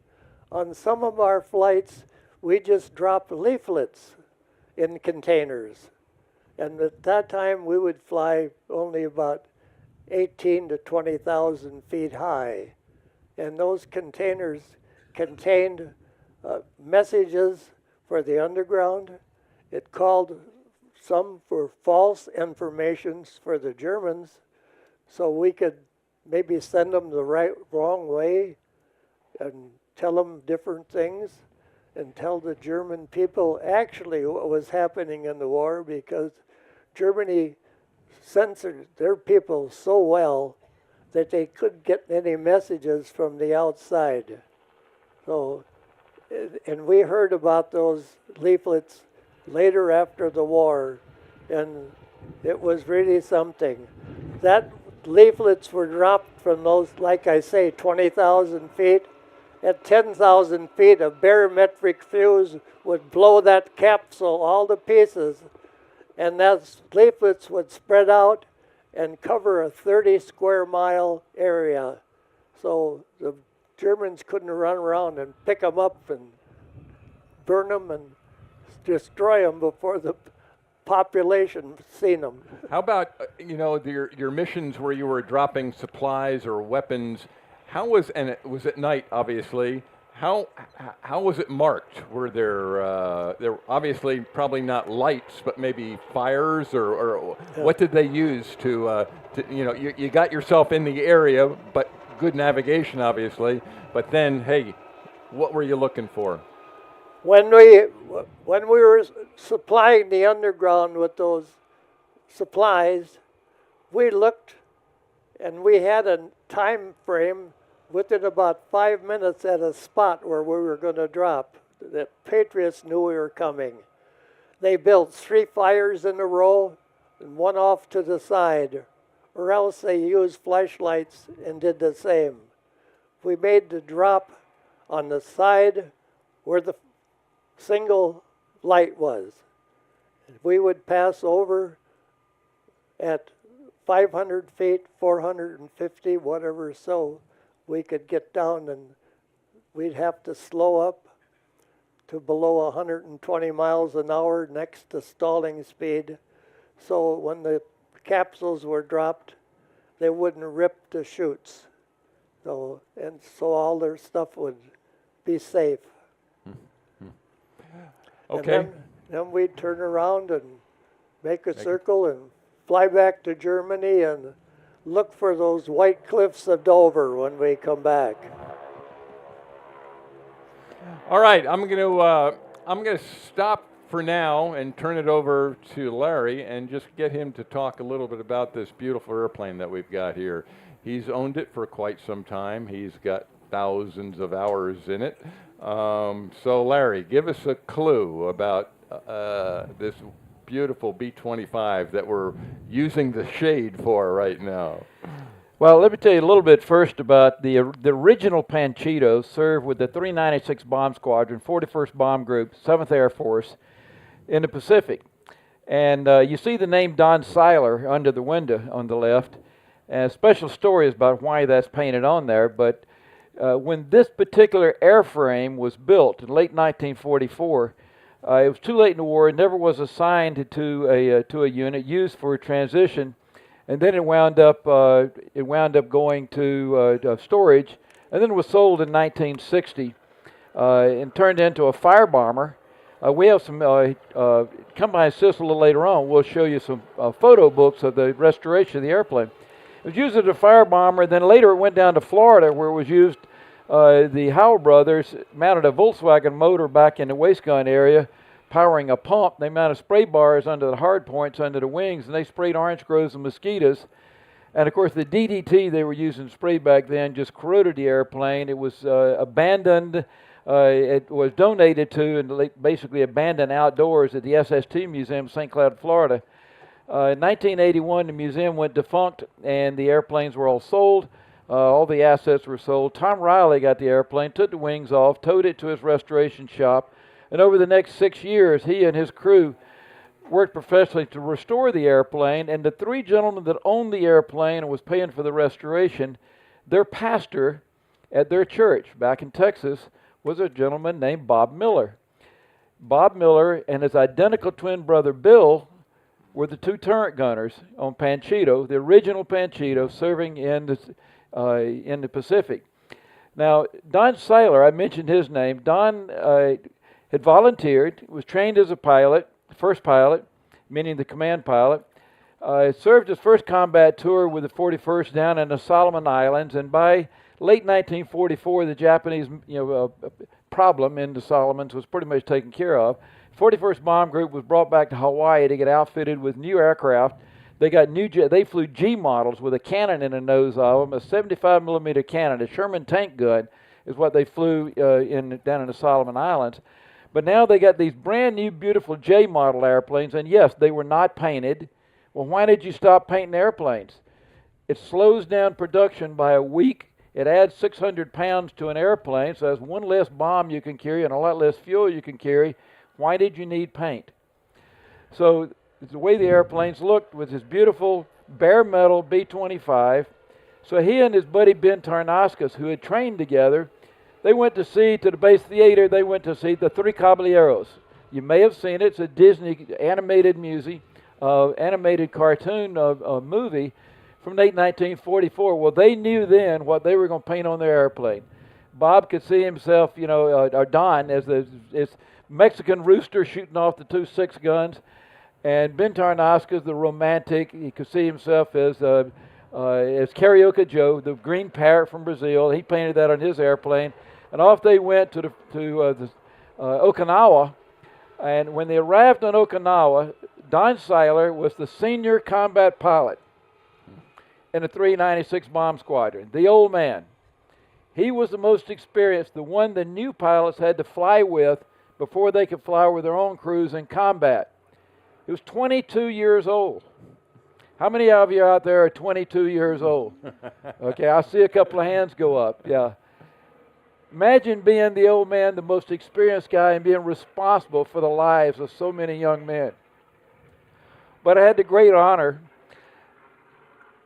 On some of our flights, we just dropped leaflets in containers. And at that time, we would fly only about 18 to 20,000 feet high. And those containers contained messages for the underground. It called some for false informations for the Germans, so we could maybe send them the wrong way and tell them different things and tell the German people actually what was happening in the war, because Germany censored their people so well that they couldn't get any messages from the outside. So, and we heard about those leaflets later after the war, and it was really something. That leaflets were dropped from those, like I say, 20,000 feet. At 10,000 feet, a barometric fuse would blow that capsule all to pieces, and those leaflets would spread out and cover a 30 square mile area. So the Germans couldn't run around and pick them up and burn them and destroy them before the population seen them. How about, your missions where you were dropping supplies or weapons? How was, and it was at night, obviously, how was it marked? Were there obviously probably not lights, but maybe fires, or what did they use to you got yourself in the area, but good navigation, obviously, but then, hey, what were you looking for? When we were supplying the underground with those supplies, we looked, and we had a time frame within about 5 minutes at a spot where we were going to drop. The Patriots knew we were coming. They built 3 fires in a row and one off to the side, or else they used flashlights and did the same. We made the drop on the side where the single light was. We would pass over at 500 feet, 450, whatever, so we could get down, and we'd have to slow up to below 120 miles an hour next to stalling speed. So when the capsules were dropped, they wouldn't rip the chutes. So all their stuff would be safe. Okay. And then we'd turn around and make a circle and fly back to Germany and look for those white cliffs of Dover when we come back. All right, I'm going to stop for now and turn it over to Larry and just get him to talk a little bit about this beautiful airplane that we've got here. He's owned it for quite some time. He's got thousands of hours in it. So Larry, give us a clue about this beautiful B-25 that we're using the shade for right now. Well, let me tell you a little bit first about the original Panchito served with the 396 Bomb Squadron, 41st Bomb Group, 7th Air Force in the Pacific. And you see the name Don Seiler under the window on the left. And a special story is about why that's painted on there. But when this particular airframe was built in late 1944, it was too late in the war. It never was assigned to a unit used for a transition, and then it wound up going to storage, and then it was sold in 1960 and turned into a fire bomber. We have some come by and see us a little later on. We'll show you some photo books of the restoration of the airplane. It was used as a fire bomber. Then later it went down to Florida, where it was used. The Howell brothers mounted a Volkswagen motor back in the waist gun area, powering a pump. They mounted spray bars under the hard points under the wings, and they sprayed orange groves and mosquitoes. And of course, the DDT they were using to spray back then just corroded the airplane. It was abandoned. It was donated to and basically abandoned outdoors at the SST Museum, St. Cloud, Florida. In 1981, the museum went defunct, and the airplanes were all sold. All the assets were sold. Tom Riley got the airplane, took the wings off, towed it to his restoration shop, and over the next 6 years, he and his crew worked professionally to restore the airplane. And the three gentlemen that owned the airplane and was paying for the restoration, their pastor at their church back in Texas was a gentleman named Bob Miller. Bob Miller and his identical twin brother Bill were the two turret gunners on Panchito, the original Panchito, serving in the Pacific. Now, Don Seiler, I mentioned his name. Don had volunteered, was trained as a pilot, first pilot, meaning the command pilot. Served his first combat tour with the 41st down in the Solomon Islands, and by late 1944, the Japanese problem in the Solomons was pretty much taken care of. 41st Bomb Group was brought back to Hawaii to get outfitted with new aircraft. They flew G models with a cannon in the nose of them, a 75 millimeter cannon, a Sherman tank gun is what they flew down in the Solomon Islands. But now they got these brand new beautiful J model airplanes, and yes, they were not painted. Well, why did you stop painting airplanes? It slows down production by a week. It adds 600 pounds to an airplane, so that's one less bomb you can carry and a lot less fuel you can carry. Why did you need paint? So the way the airplanes looked was this beautiful bare metal B-25. So he and his buddy Ben Tarnascus, who had trained together, they went to the base theater, they went to see The Three Caballeros. You may have seen it. It's a Disney animated animated cartoon movie from late 1944. Well, they knew then what they were going to paint on their airplane. Bob could see himself, or Don, as this Mexican rooster shooting off the 2 6 guns. And Ben Tarnascus, the romantic, he could see himself as Carioca Joe, the green parrot from Brazil. He painted that on his airplane. And off they went to Okinawa. And when they arrived on Okinawa, Don Seiler was the senior combat pilot in the 396 Bomb Squadron, the old man. He was the most experienced, the one the new pilots had to fly with before they could fly with their own crews in combat. He was 22 years old. How many of you out there are 22 years old? Okay, I see a couple of hands go up. Yeah. Imagine being the old man, the most experienced guy, and being responsible for the lives of so many young men. But I had the great honor.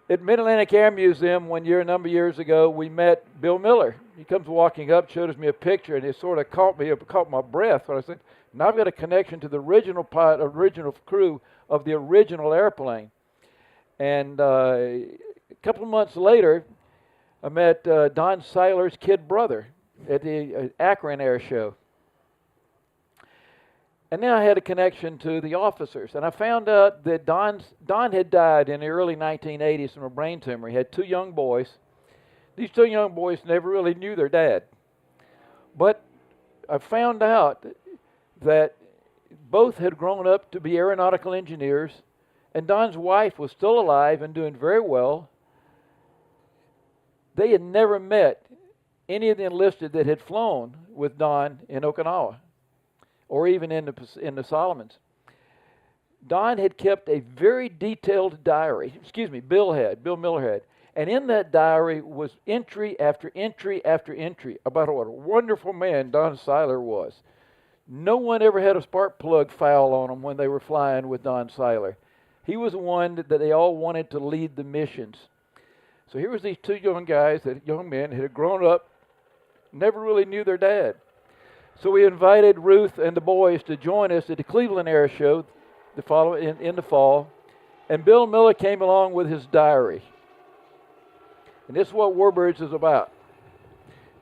At Mid-Atlantic Air Museum a number of years ago, we met Bill Miller. He comes walking up, showed me a picture, and it sort of caught my breath when I said, now I've got a connection to the original crew of the original airplane. And couple of months later, I met Don Seiler's kid brother at the Akron Air Show. And then I had a connection to the officers, and I found out that Don had died in the early 1980s from a brain tumor. He had two young boys. These two young boys never really knew their dad. But I found out that both had grown up to be aeronautical engineers, and Don's wife was still alive and doing very well. They had never met any of the enlisted that had flown with Don in Okinawa, or even in the Solomons. Don had kept a very detailed diary. Bill Miller had. And in that diary was entry after entry after entry about what a wonderful man Don Seiler was. No one ever had a spark plug foul on them when they were flying with Don Seiler. He was the one that they all wanted to lead the missions. So here was these two young men who had grown up, never really knew their dad. So we invited Ruth and the boys to join us at the Cleveland Air Show in the fall, and Bill Miller came along with his diary. And this is what Warbirds is about.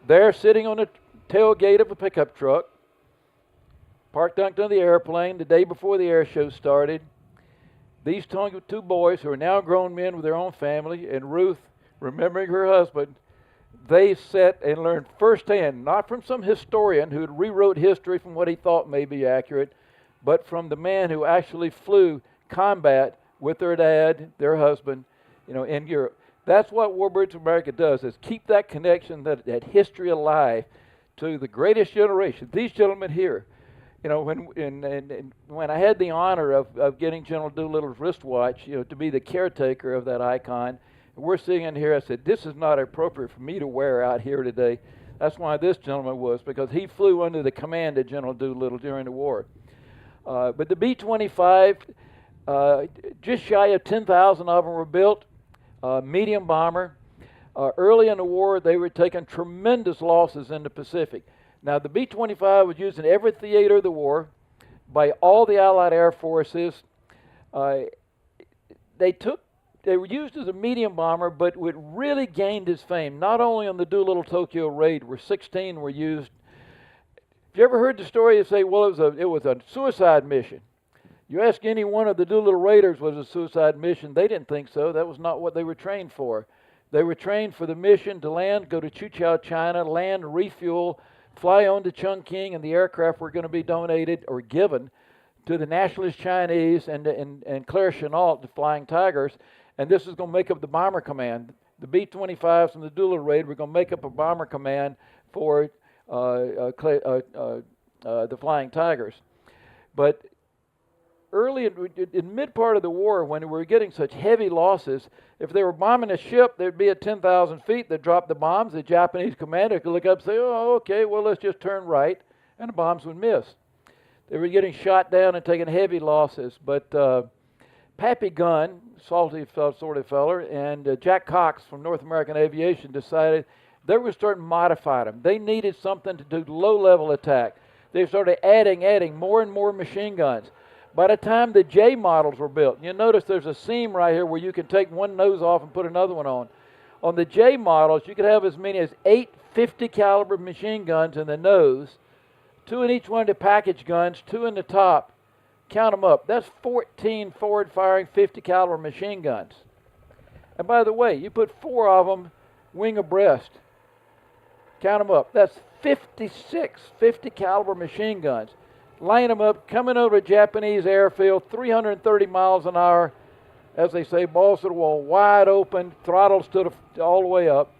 They're sitting on the tailgate of a pickup truck, parked under the airplane the day before the air show started. These two boys, who are now grown men with their own family, and Ruth, remembering her husband, they sat and learned firsthand, not from some historian who had rewrote history from what he thought may be accurate, but from the man who actually flew combat with their dad, their husband, in Europe. That's what Warbirds of America does, is keep that connection, that history alive to the greatest generation. These gentlemen here, when I had the honor of getting General Doolittle's wristwatch, to be the caretaker of that icon, we're sitting in here, I said, this is not appropriate for me to wear out here today. That's why this gentleman was, because he flew under the command of General Doolittle during the war. But the B-25, just shy of 10,000 of them were built, medium bomber. Early in the war, they were taking tremendous losses in the Pacific. Now, the B-25 was used in every theater of the war by all the Allied Air Forces. They were used as a medium bomber, but what really gained its fame, not only on the Doolittle Tokyo raid, where 16 were used. Have you ever heard the story? You say, well, it was a suicide mission. You ask any one of the Doolittle raiders, was it a suicide mission? They didn't think so. That was not what they were trained for. They were trained for the mission to land, go to Chuchao, China, land, refuel, fly on to Chongqing, and the aircraft were going to be donated or given to the Nationalist Chinese and Claire Chennault, the Flying Tigers. And this is going to make up the bomber command. The B-25s from the Doolittle raid were going to make up a bomber command for the Flying Tigers. But early in mid part of the war, when we were getting such heavy losses, if they were bombing a ship, they'd be at 10,000 feet. They'd drop the bombs. The Japanese commander could look up and say, oh, okay, well, let's just turn right, and the bombs would miss. They were getting shot down and taking heavy losses. But Pappy Gunn, salty sort of feller, and Jack Cox from North American Aviation decided they were going to start modifying them. They needed something to do low-level attack. They started adding more and more machine guns. By the time the J models were built, you notice there's a seam right here where you can take one nose off and put another one on. On the J models, you could have as many as 8 50 caliber machine guns in the nose, 2 in each one of the package guns, 2 in the top. Count them up. That's 14 forward-firing 50 caliber machine guns. And by the way, you put 4 of them wing abreast. Count them up. That's 56 50 caliber machine guns. Line them up, coming over a Japanese airfield, 330 miles an hour, as they say, balls to the wall, wide open, throttles all the way up.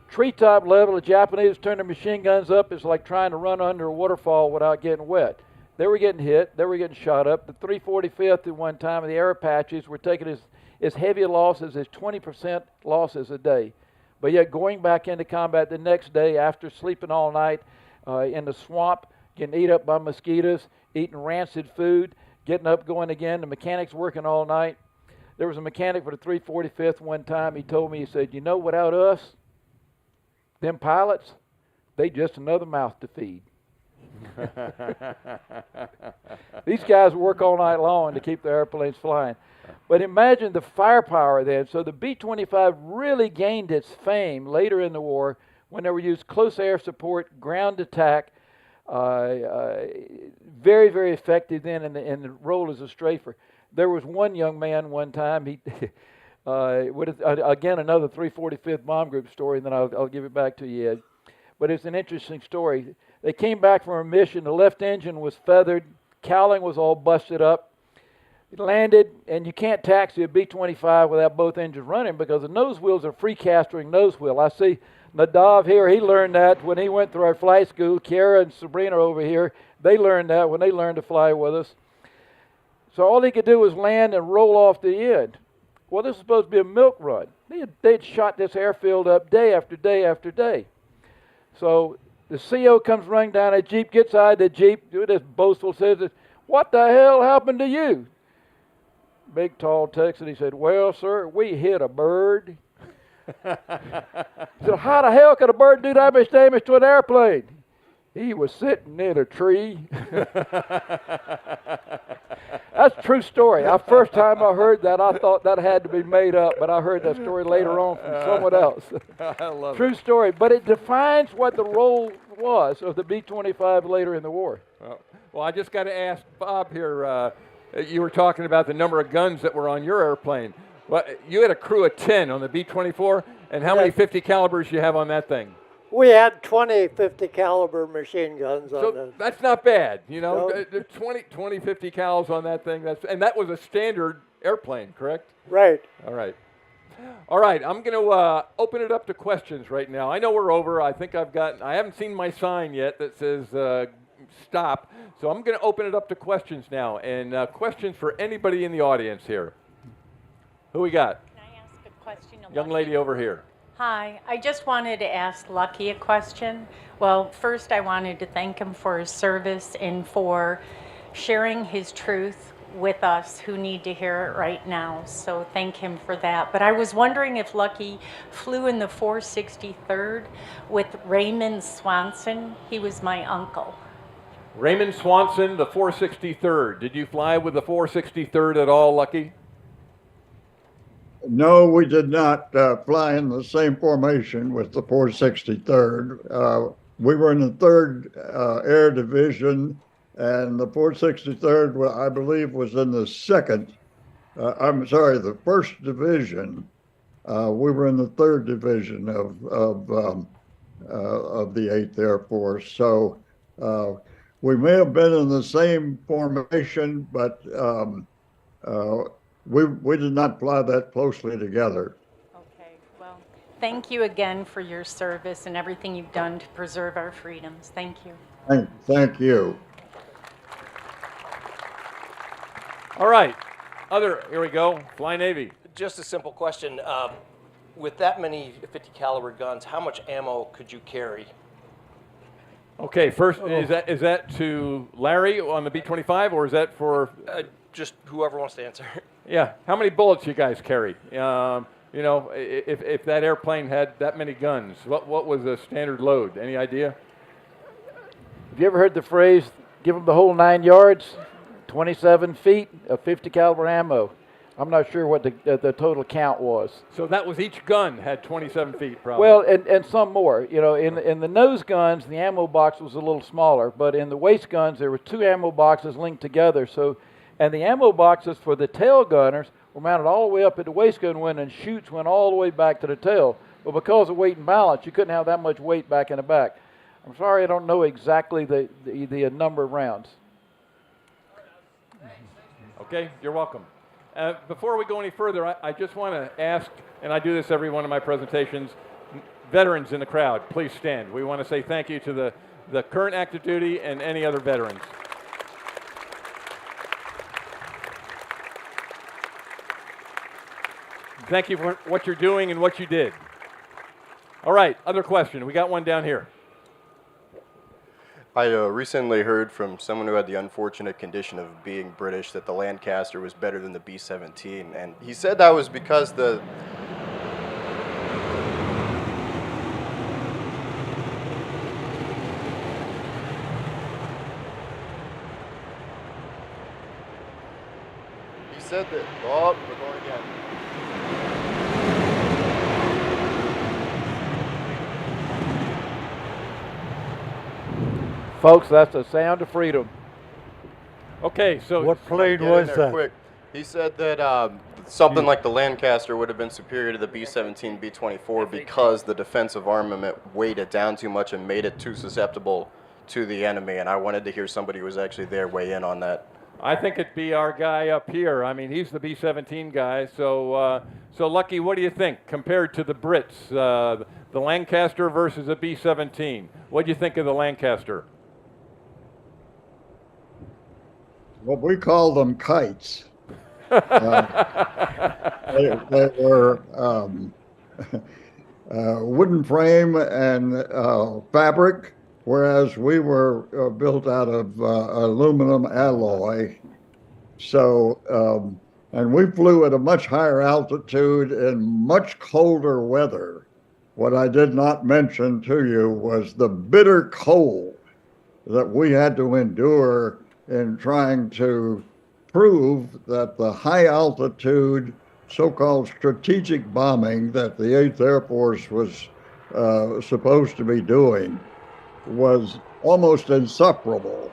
Treetop level, the Japanese turn their machine guns up. It's like trying to run under a waterfall without getting wet. They were getting hit. They were getting shot up. The 345th at one time, the Air Apaches were taking as heavy losses as 20% losses a day. But yet going back into combat the next day after sleeping all night in the swamp, getting eaten up by mosquitoes, eating rancid food, getting up, going again. The mechanics working all night. There was a mechanic for the 345th one time. He told me, he said, you know, without us, them pilots, they just another mouth to feed. These guys work all night long to keep the airplanes flying. But imagine the firepower then. So the B-25 really gained its fame later in the war when they were used close air support, ground attack, very, very effective then in the role as a strafer. There was one young man one time, he again, another 345th Bomb Group story, and then I'll give it back to you, Ed. But it's an interesting story. They came back from a mission. The left engine was feathered. Cowling was all busted up. It landed, and you can't taxi a B-25 without both engines running because the nose wheels are free-castering nose wheel. I see Nadav here. He learned that when he went through our flight school. Kiara and Sabrina over here, they learned that when they learned to fly with us. So all he could do was land and roll off the end. Well, this was supposed to be a milk run. They'd shot this airfield up day after day after day. So the CO comes running down a Jeep, gets out of the Jeep, this boastful says, "What the hell happened to you?" Big, tall Texan, he said, "Well, sir, we hit a bird." He said, "How the hell could a bird do that much damage to an airplane?" He was sitting in a tree. That's a true story. The first time I heard that, I thought that had to be made up, but I heard that story later on from someone else. I love True story, but it defines what the role was of the B-25 later in the war. Well, I just got to ask Bob here. You were talking about the number of guns that were on your airplane. Well, you had a crew of 10 on the B-24, and how many 50 calibers you have on that thing? We had 20 50 caliber machine guns on this. That's not bad, you know. No. 20 50 cals on that thing. And that was a standard airplane, correct? Right. All right. All right, I'm going to open it up to questions right now. I know we're over. I think I haven't seen my sign yet that says stop. So I'm going to open it up to questions now. And questions for anybody in the audience here. Who we got? Can I ask a question? Young lady over here. Hi, I just wanted to ask Lucky a question. Well, first I wanted to thank him for his service and for sharing his truth with us who need to hear it right now. So thank him for that. But I was wondering if Lucky flew in the 463rd with Raymond Swanson. He was my uncle. Raymond Swanson, the 463rd. Did you fly with the 463rd at all, Lucky? No, we did not fly in the same formation with the 463rd. We were in the 3rd Air Division, and the 463rd, I believe, was in the 2nd. I'm sorry, the 1st Division. We were in the 3rd Division of the 8th Air Force. So we may have been in the same formation, but we did not fly that closely together. Okay, well, thank you again for your service and everything you've done to preserve our freedoms. Thank you. Thank you. All right. Here we go. Fly Navy. Just a simple question. With that many 50 caliber guns, how much ammo could you carry? Okay, first, is that to Larry on the B-25, or is that for... Just whoever wants to answer. Yeah. How many bullets you guys carried? You know, if that airplane had that many guns, what was the standard load? Any idea? Have you ever heard the phrase, give them the whole 9 yards, 27 feet of 50 caliber ammo? I'm not sure what the total count was. So that was each gun had 27 feet, probably. Well, and some more. You know, in the nose guns, the ammo box was a little smaller, but in the waist guns, there were 2 ammo boxes linked together. So, and the ammo boxes for the tail gunners were mounted all the way up at the waist gun window, and chutes went all the way back to the tail. But because of weight and balance, you couldn't have that much weight back in the back. I'm sorry, I don't know exactly the number of rounds. Okay, you're welcome. Before we go any further, I just want to ask, and I do this every one of my presentations, veterans in the crowd, please stand. We want to say thank you to the current active duty and any other veterans. Thank you for what you're doing and what you did. All right, other question. We got one down here. I recently heard from someone who had the unfortunate condition of being British that the Lancaster was better than the B-17, and he said that was because he said that Oh, we're going again. Folks, that's the sound of freedom. Okay, so What plane Get in was there that? quick. He said that something like the Lancaster would have been superior to the B-17, B-24 because the defensive armament weighed it down too much and made it too susceptible to the enemy. And I wanted to hear somebody who was actually there weigh in on that. I think it'd be our guy up here. I mean, he's the B-17 guy. So, Lucky, what do you think compared to the Brits? The Lancaster versus a B-17. What do you think of the Lancaster? Well, we call them kites. They were wooden frame and fabric, whereas we were built out of aluminum alloy. So, and we flew at a much higher altitude in much colder weather. What I did not mention to you was the bitter cold that we had to endure in trying to prove that the high altitude, so-called strategic bombing that the 8th Air Force was supposed to be doing was almost insufferable.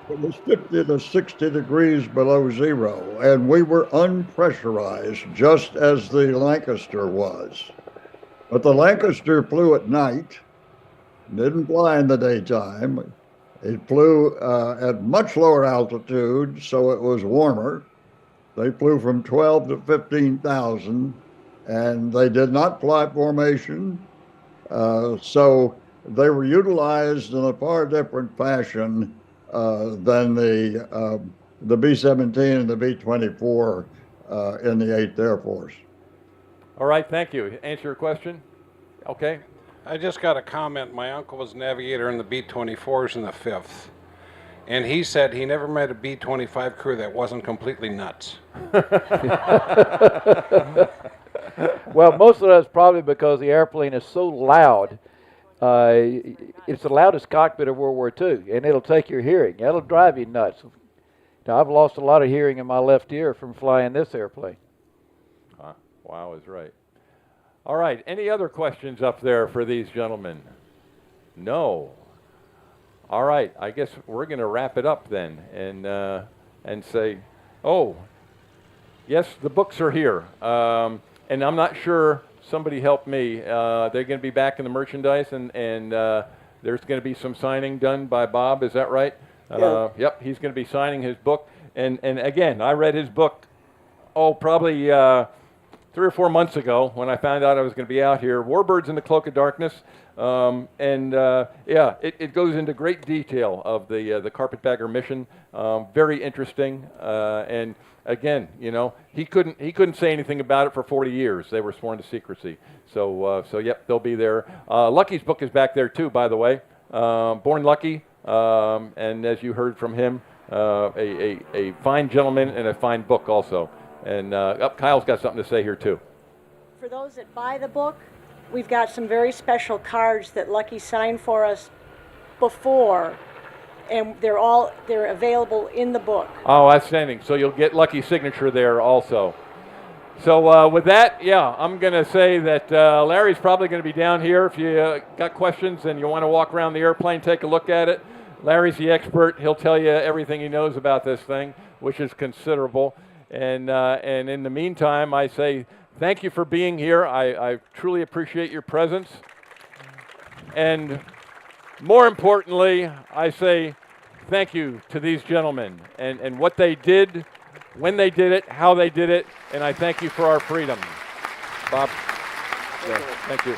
It was 50 to 60 degrees below zero, and we were unpressurized, just as the Lancaster was. But the Lancaster flew at night, didn't fly in the daytime. It flew at much lower altitude, so it was warmer. They flew from 12 to 15,000, and they did not fly formation. So they were utilized in a far different fashion than the B-17 and the B-24 in the 8th Air Force. All right, thank you. Answer your question? Okay. I just got a comment. My uncle was navigator in the B-24s in the 5th. And he said he never met a B-25 crew that wasn't completely nuts. Well, most of that's probably because the airplane is so loud. It's the loudest cockpit of World War II, and it'll take your hearing. It'll drive you nuts. Now, I've lost a lot of hearing in my left ear from flying this airplane. Wow is right. All right, any other questions up there for these gentlemen? No. All right, I guess we're going to wrap it up then and say, oh, yes, the books are here. And I'm not sure, somebody help me. They're going to be back in the merchandise, and there's going to be some signing done by Bob, is that right? Yeah. Yep, he's going to be signing his book. And again, I read his book, probably 3 or 4 months ago when I found out I was going to be out here. Warbirds in the Cloak of Darkness. It goes into great detail of the Carpetbagger mission. Very interesting. And again, you know, he couldn't say anything about it for 40 years. They were sworn to secrecy. So yep, they'll be there. Lucky's book is back there too, by the way. Born Lucky. And as you heard from him, a fine gentleman and a fine book also. And Kyle's got something to say here too. For those that buy the book, we've got some very special cards that Lucky signed for us before, and they're available in the book. Oh, outstanding. So you'll get Lucky's signature there also. So with that, yeah, I'm going to say that Larry's probably going to be down here. If you got questions and you want to walk around the airplane, take a look at it. Larry's the expert. He'll tell you everything he knows about this thing, which is considerable. And in the meantime, I say thank you for being here. I truly appreciate your presence. And more importantly, I say thank you to these gentlemen and what they did, when they did it, how they did it, and I thank you for our freedom. Bob, thank you.